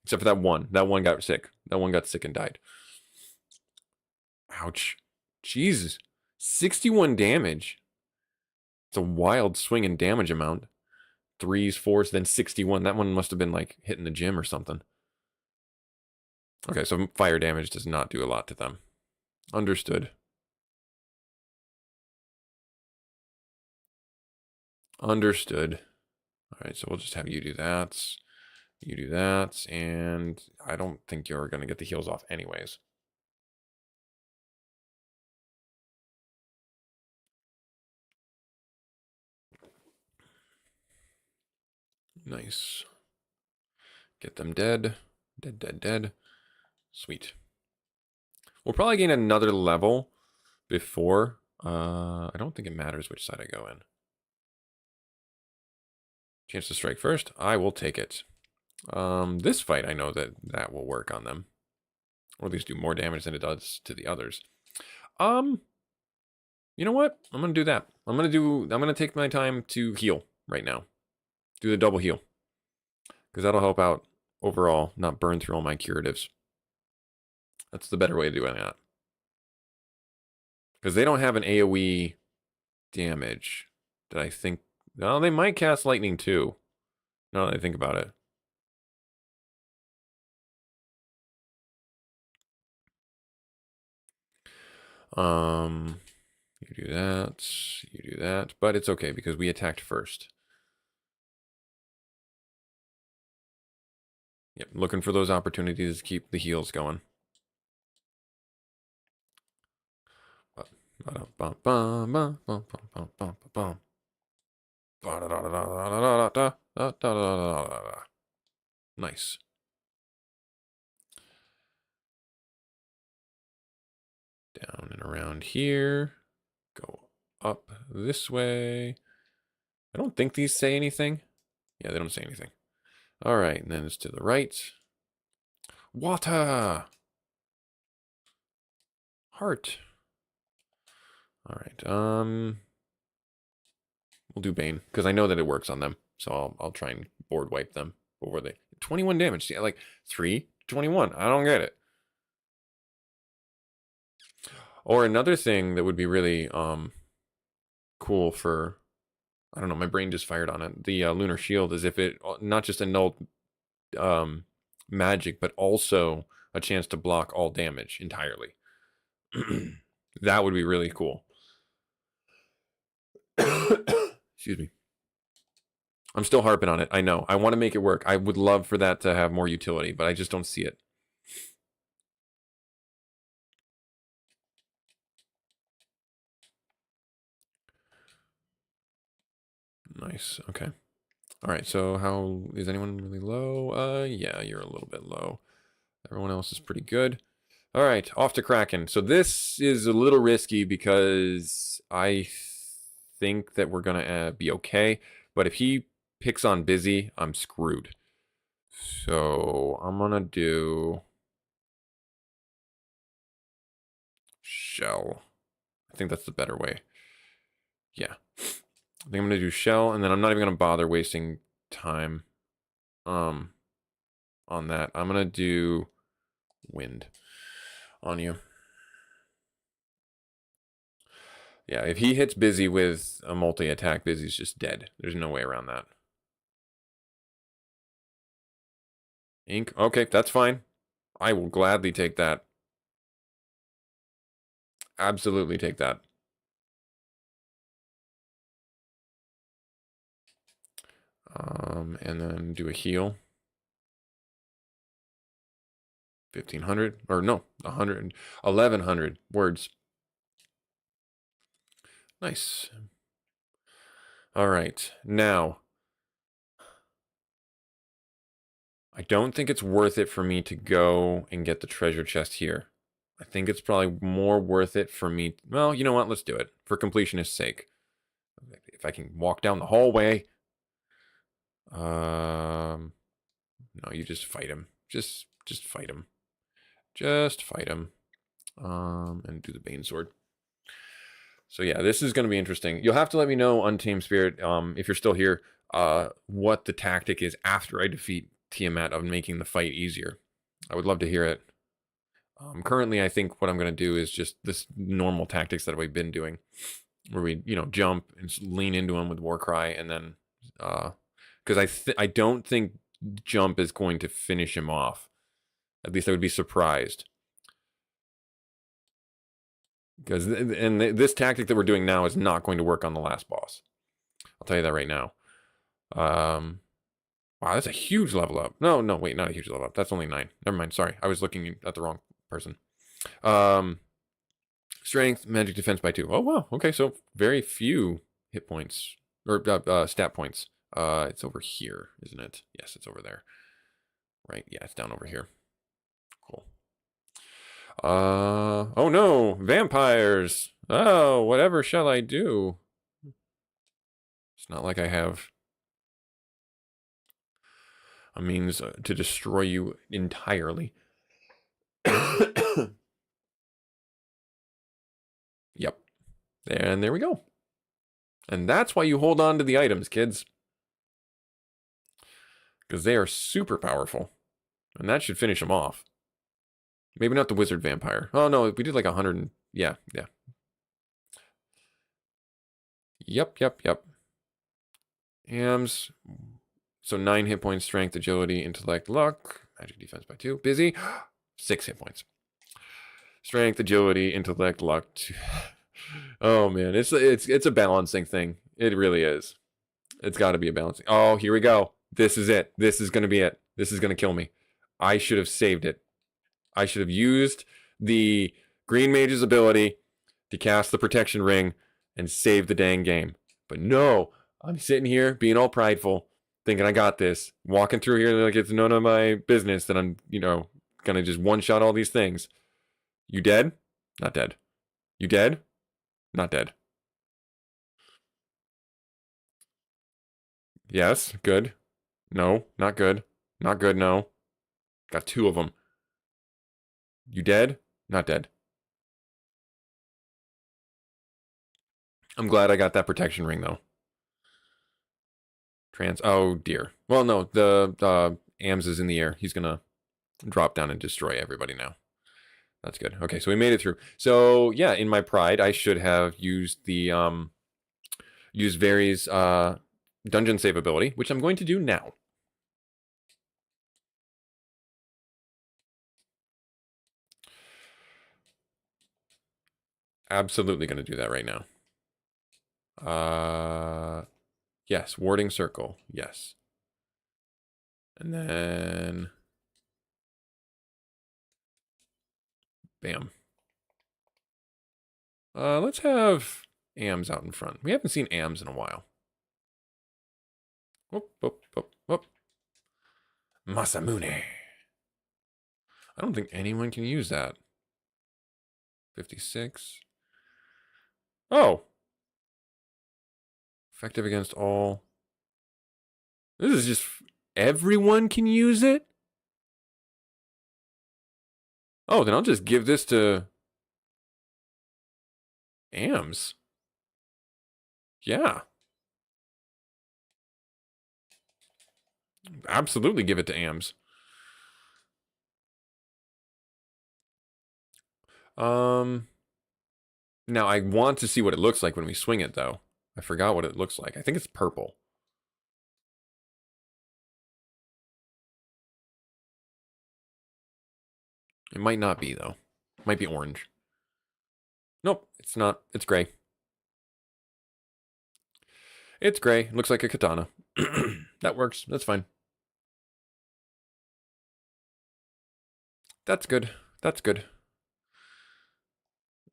Except for that one. That one got sick. That one got sick and died. Ouch. Jesus. 61 damage. It's a wild swing in damage amount. 3s, 4s, then 61. That one must have been like hitting the gym or something. Okay, so fire damage does not do a lot to them. Understood. Understood. All right, so we'll just have you do that. You do that, and I don't think you're going to get the heals off anyways. Nice. Get them dead. Dead, dead, dead. Sweet. We'll probably gain another level before. I don't think it matters which side I go in. Chance to strike first. I will take it. This fight, I know that will work on them. Or at least do more damage than it does to the others. You know what? I'm gonna do that. I'm gonna take my time to heal right now. Do the double heal. Because that'll help out overall, not burn through all my curatives. That's the better way of doing that. Because they don't have an AoE damage that I think... No, they might cast lightning too. Now that I think about it. You do that. You do that. But it's okay because we attacked first. Yep, looking for those opportunities to keep the heals going. Nice. Down and around here. Go up this way. I don't think these say anything. Yeah, they don't say anything. All right, and then it's to the right. Water. Heart. All right. We'll do Bane because I know that it works on them. So I'll try and board wipe them. What were they? 21 damage. Yeah, like 3, 21. I don't get it. Or another thing that would be really cool for, I don't know, my brain just fired on it. The Lunar Shield is if it not just annulled magic, but also a chance to block all damage entirely. That would be really cool. Excuse me. I'm still harping on it. I know. I want to make it work. I would love for that to have more utility, but I just don't see it. Nice. Okay. All right. So how is anyone really low? Yeah, you're a little bit low. Everyone else is pretty good. All right, off to Kraken. So this is a little risky because I think that we're gonna be okay. But if he picks on Busy, I'm screwed. So I'm gonna do Shell. I think that's the better way. Yeah. I think I'm gonna do Shell, and then I'm not even gonna bother wasting time on that. I'm gonna do Wind on you. Yeah, if he hits Busy with a multi-attack, Busy's just dead. There's no way around that. Ink? Okay, that's fine. I will gladly take that. Absolutely take that. And then do a heal. 1,500, or no, 100, 1,100 words. Nice. All right, now, I don't think it's worth it for me to go and get the treasure chest here. I think it's probably more worth it for me. Well, you know what? Let's do it for completionist's sake. If I can walk down the hallway. No, you just fight him. Just fight him. Just fight him. And do the Bane Sword. So yeah, this is going to be interesting. You'll have to let me know, Untamed Spirit, if you're still here, what the tactic is after I defeat Tiamat of making the fight easier. I would love to hear it. Currently, I think what I'm going to do is just this normal tactics that we've been doing, where we, jump and lean into him with Warcry, and then, because I don't think jump is going to finish him off. At least I would be surprised. Because this tactic that we're doing now is not going to work on the last boss. I'll tell you that right now. Wow, that's a huge level up. No, wait, not a huge level up. That's only 9. Never mind. Sorry, I was looking at the wrong person. Strength, magic defense by 2. Oh wow. Okay, so very few hit points or stat points. It's over here, isn't it? Yes, it's over there. Right. Yeah, it's down over here. Cool. Oh no, vampires. Oh, whatever shall I do? It's not like I have a means to destroy you entirely. Yep. And there we go. And that's why you hold on to the items, kids. Because they are super powerful. And that should finish them off. Maybe not the wizard vampire. Oh, no, we did like 100. Yeah. Yep. Hams. So 9 hit points, strength, agility, intellect, luck. Magic defense by 2. Busy. 6 hit points. Strength, agility, intellect, luck. Oh man, it's a balancing thing. It really is. It's got to be a balancing. Oh, here we go. This is it. This is going to be it. This is going to kill me. I should have saved it. I should have used the Green Mage's ability to cast the protection ring and save the dang game. But no, I'm sitting here being all prideful, thinking I got this, walking through here like it's none of my business that I'm, gonna just one-shot all these things. You dead? Not dead. You dead? Not dead. Yes, good. No, not good. Not good, no. Got 2 of them. You dead? Not dead. I'm glad I got that protection ring, though. Oh, dear. Well, no, the AMS is in the air. He's going to drop down and destroy everybody now. That's good. Okay, so we made it through. So, yeah, in my pride, I should have used the, use Vari's dungeon save ability, which I'm going to do now. Absolutely going to do that right now. Yes, warding circle. Yes. And then bam. Let's have AMS out in front. We haven't seen AMS in a while. Whoop. Masamune. I don't think anyone can use that. 56. Oh. Effective against all. This is just everyone can use it? Oh, then I'll just give this to AMS. Yeah. Absolutely give it to AMS. Now I want to see what it looks like when we swing it, though. I forgot what it looks like. I think it's purple. It might not be, though. It might be orange. Nope, it's not. It's gray. It's gray. It looks like a katana. That works. That's fine. That's good. That's good.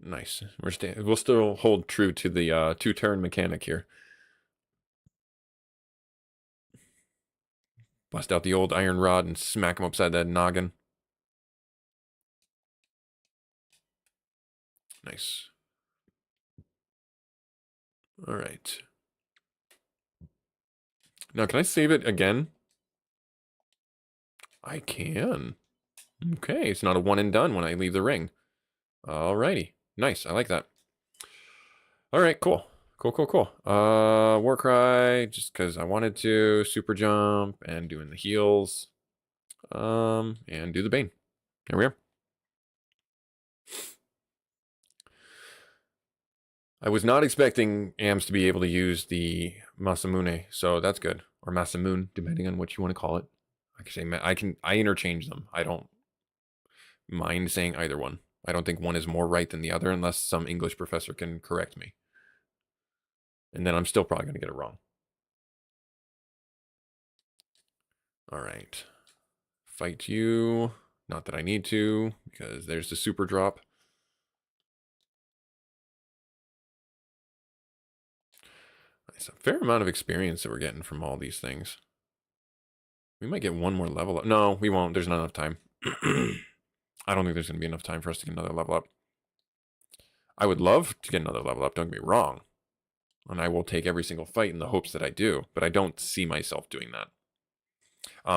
Nice. We'll still hold true to the 2-turn mechanic here. Bust out the old iron rod and smack him upside that noggin. Nice. All right. Now, can I save it again? I can. Okay, it's not a one and done when I leave the ring. Alrighty. Nice. I like that. All right, cool. Cool. Warcry, just because I wanted to. Super jump and doing the heals. And do the Bane. There we are. I was not expecting AMS to be able to use the Masamune, so that's good. Or Masamune, depending on what you want to call it. I interchange them. I don't mind saying either one. I don't think one is more right than the other unless some English professor can correct me. And then I'm still probably going to get it wrong. All right. Fight you. Not that I need to, because there's the super drop. It's a fair amount of experience that we're getting from all these things. We might get one more level up. No, we won't. There's not enough time. I don't think there's going to be enough time for us to get another level up. I would love to get another level up, don't get me wrong. And I will take every single fight in the hopes that I do, but I don't see myself doing that.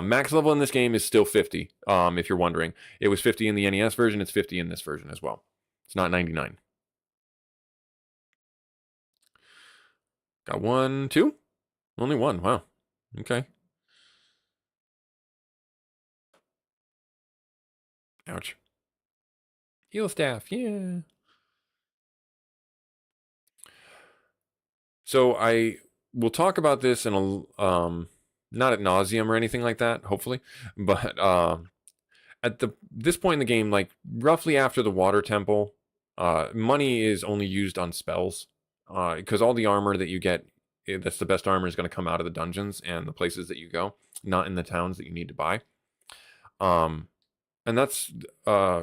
Max level in this game is still 50, if you're wondering. It was 50 in the NES version, it's 50 in this version as well. It's not 99. Got 1, 2? Only 1, wow. Okay. Ouch. Heal staff, yeah. So I will talk about this in a not ad nauseum or anything like that, hopefully, but at this point in the game, like roughly after the water temple, money is only used on spells, because all the armor that you get, that's the best armor, is going to come out of the dungeons and the places that you go, not in the towns that you need to buy. Um, and uh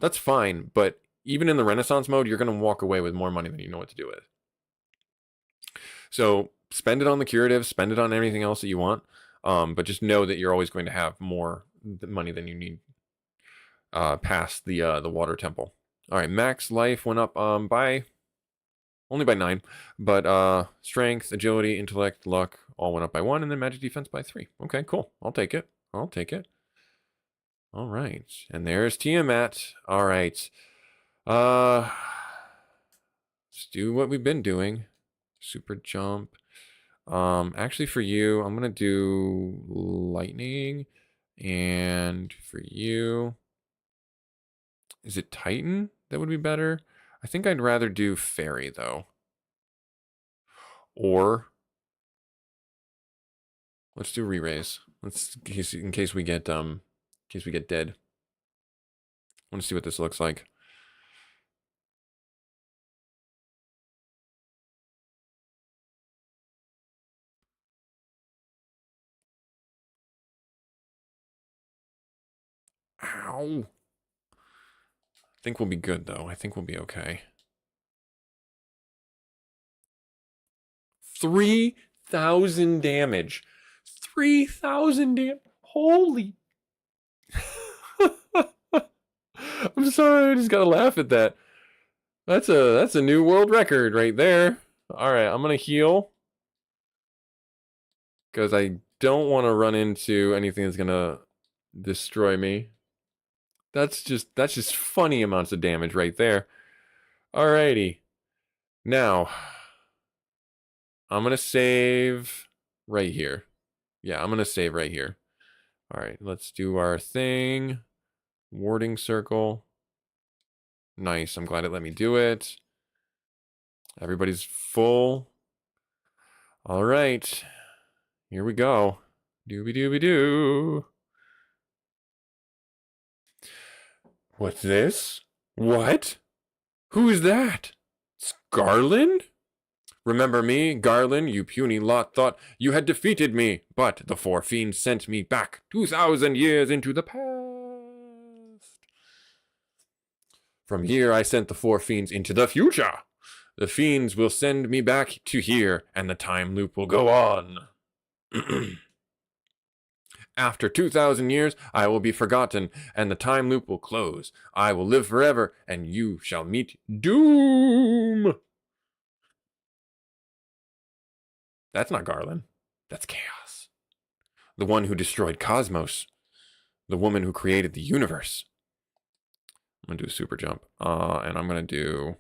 that's fine, but even in the Renaissance mode, you're going to walk away with more money than you know what to do with. So spend it on the curative, spend it on anything else that you want, but just know that you're always going to have more money than you need past the water temple. All right, max life went up by only by 9, but strength, agility, intellect, luck all went up by 1, and then magic defense by 3. Okay, cool. I'll take it. I'll take it. All right, and there's Tiamat. All right, let's do what we've been doing. Super jump. Actually, for you, I'm gonna do lightning, and for you, is it Titan that would be better? I think I'd rather do fairy though. Or let's do re-raise. Let's in case we get dead. I want to see what this looks like. Ow. I think we'll be good though. I think we'll be okay. 3,000 damage. 3,000 damage. Holy. I'm sorry, I just gotta laugh at that. That's a new world record right there. All right, I'm gonna heal because I don't want to run into anything that's gonna destroy me. That's just funny amounts of damage right there. Alrighty, now I'm gonna save right here. Yeah, I'm gonna save right here. All right, let's do our thing. Warding circle. Nice. I'm glad it let me do it. Everybody's full. All right. Here we go. Dooby dooby doo. What's this? What? Who is that? It's Garland? Remember me, Garland, you puny lot thought you had defeated me, but the four fiends sent me back 2,000 years into the past. From here I sent the four fiends into the future. The fiends will send me back to here, and the time loop will go on. After 2,000 years, I will be forgotten, and the time loop will close. I will live forever, and you shall meet doom. That's not Garland. That's Chaos. The one who destroyed Cosmos. The woman who created the universe. I'm going to do a super jump. And I'm going to do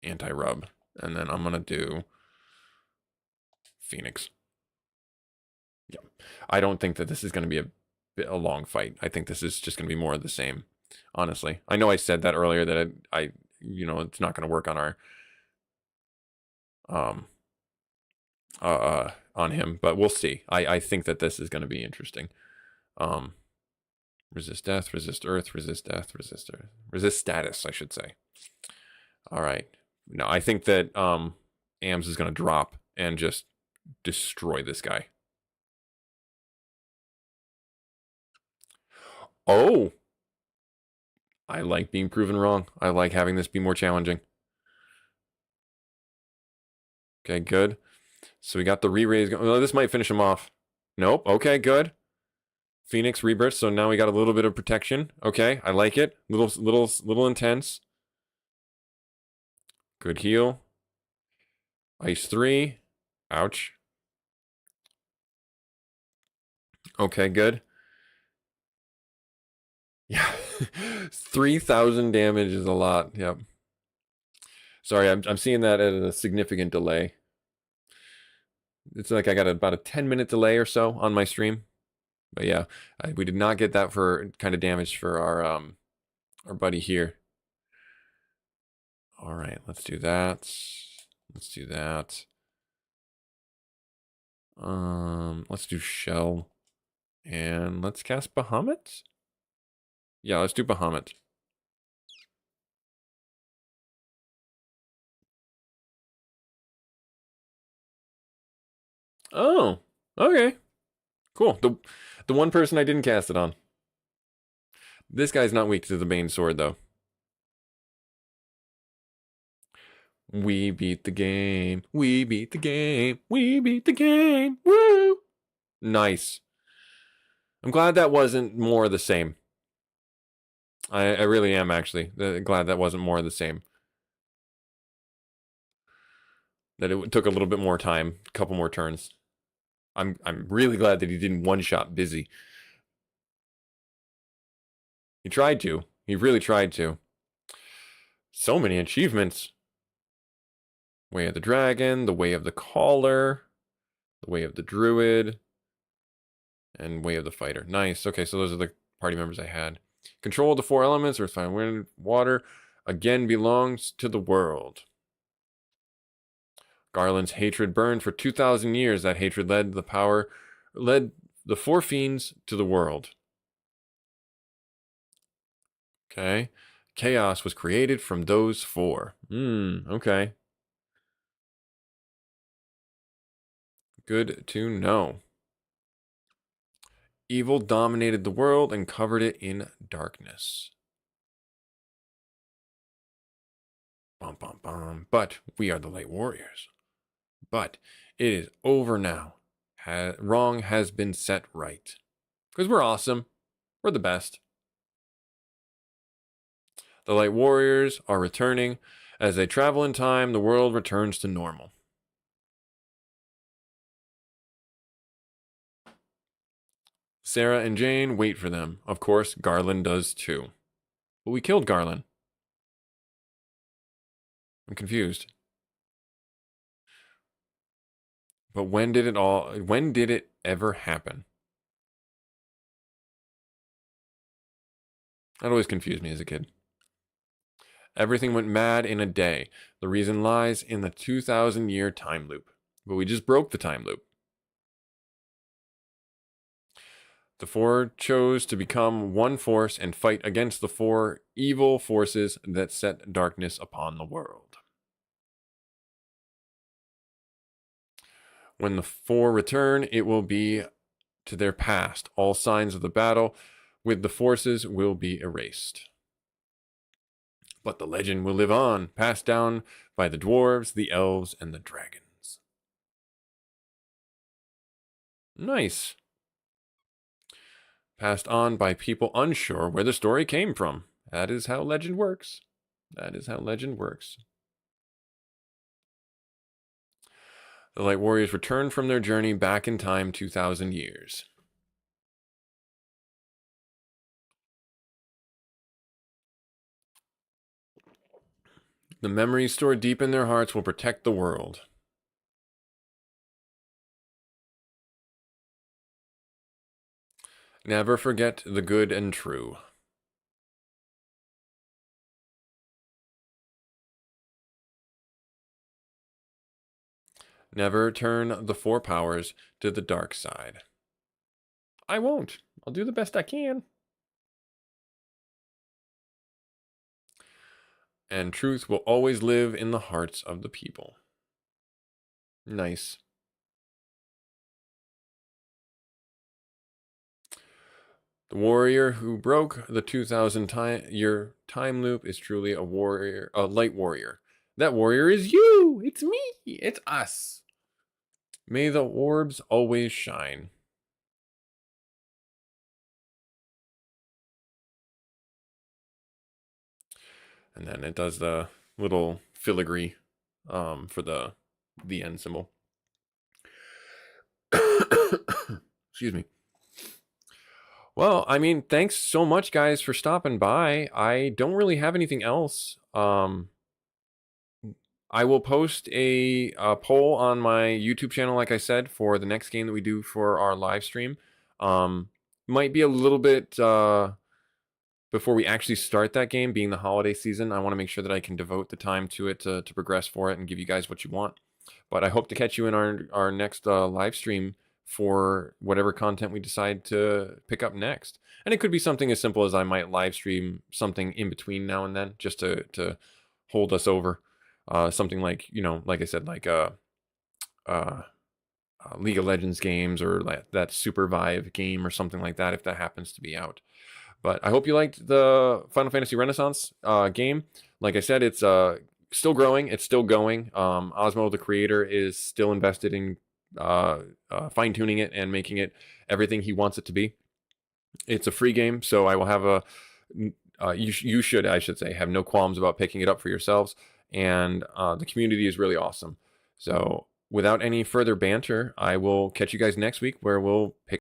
anti-rub. And then I'm going to do Phoenix. Yeah. I don't think that this is going to be a long fight. I think this is just going to be more of the same, honestly. I know I said that earlier that I it's not going to work on our on him, but we'll see. I think that this is going to be interesting. Resist death, resist earth, resist death, resist earth, resist status, I should say. All right. No, I think that AMS is going to drop and just destroy this guy. Oh, I like being proven wrong. I like having this be more challenging. Okay, good. So we got the re-raise. Oh, this might finish him off. Nope. Okay, good. Phoenix rebirth. So now we got a little bit of protection. Okay, I like it. Little intense. Good heal. Ice 3. Ouch. Okay, good. Yeah. 3,000 damage is a lot. Yep. Sorry, I'm seeing that at a significant delay. It's like I got about a 10-minute delay or so on my stream. But yeah, we did not get that for kind of damage for our buddy here. All right, let's do that. Let's do that. Let's do Shell. And let's cast Bahamut? Yeah, let's do Bahamut. Oh, okay. Cool. The one person I didn't cast it on. This guy's not weak to the Bane Sword, though. We beat the game. We beat the game. We beat the game. Woo! Nice. I'm glad that wasn't more of the same. I really am, actually. Glad that wasn't more of the same. That it took a little bit more time, a couple more turns. I'm really glad that he didn't one-shot Busy. He tried to. He really tried to. So many achievements. Way of the Dragon, the Way of the Caller, the Way of the Druid, and Way of the Fighter. Nice. Okay, so those are the party members I had. Control of the 4 elements, earth, fire, wind, water, again belongs to the world. Garland's hatred burned for 2,000 years. That hatred led the 4 fiends to the world. Okay. Chaos was created from those 4. Okay. Good to know. Evil dominated the world and covered it in darkness. Bum, bum, bum. But we are the Light Warriors. But it is over now. Wrong has been set right. Because we're awesome. We're the best. The Light Warriors are returning. As they travel in time, the world returns to normal. Sarah and Jane wait for them. Of course, Garland does too. But we killed Garland. I'm confused. But when did it ever happen? That always confused me as a kid. Everything went mad in a day. The reason lies in the 2,000-year time loop. But we just broke the time loop. The 4 chose to become one force and fight against the 4 evil forces that set darkness upon the world. When the 4 return, it will be to their past. All signs of the battle with the forces will be erased. But the legend will live on, passed down by the dwarves, the elves, and the dragons. Nice. Passed on by people unsure where the story came from. That is how legend works. That is how legend works. The Light Warriors returned from their journey back in time 2,000 years. The memories stored deep in their hearts will protect the world. Never forget the good and true. Never turn the 4 powers to the dark side. I won't. I'll do the best I can. And truth will always live in the hearts of the people. Nice. The warrior who broke the 2,000-year time loop is truly a warrior, a light warrior. That warrior is you! It's me! It's us! May the orbs always shine. And then it does the little filigree for the end symbol. Excuse me. Well, I mean, thanks so much, guys, for stopping by. I don't really have anything else. I will post a poll on my YouTube channel, like I said, for the next game that we do for our live stream. might be a little bit before we actually start that game, being the holiday season. I want to make sure that I can devote the time to it to progress for it and give you guys what you want. But I hope to catch you in our next live stream for whatever content we decide to pick up next. And it could be something as simple as I might live stream something in between now and then, just to hold us over. Something like, like I said, like League of Legends games, or that Super Vive game or something like that, if that happens to be out. But I hope you liked the Final Fantasy Renaissance game. Like I said, it's still growing. It's still going. Osmo, the creator, is still invested in fine-tuning it and making it everything he wants it to be. It's a free game, so I will have you should, I should say, have no qualms about picking it up for yourselves. And the community is really awesome. So without any further banter, I will catch you guys next week, where we'll pick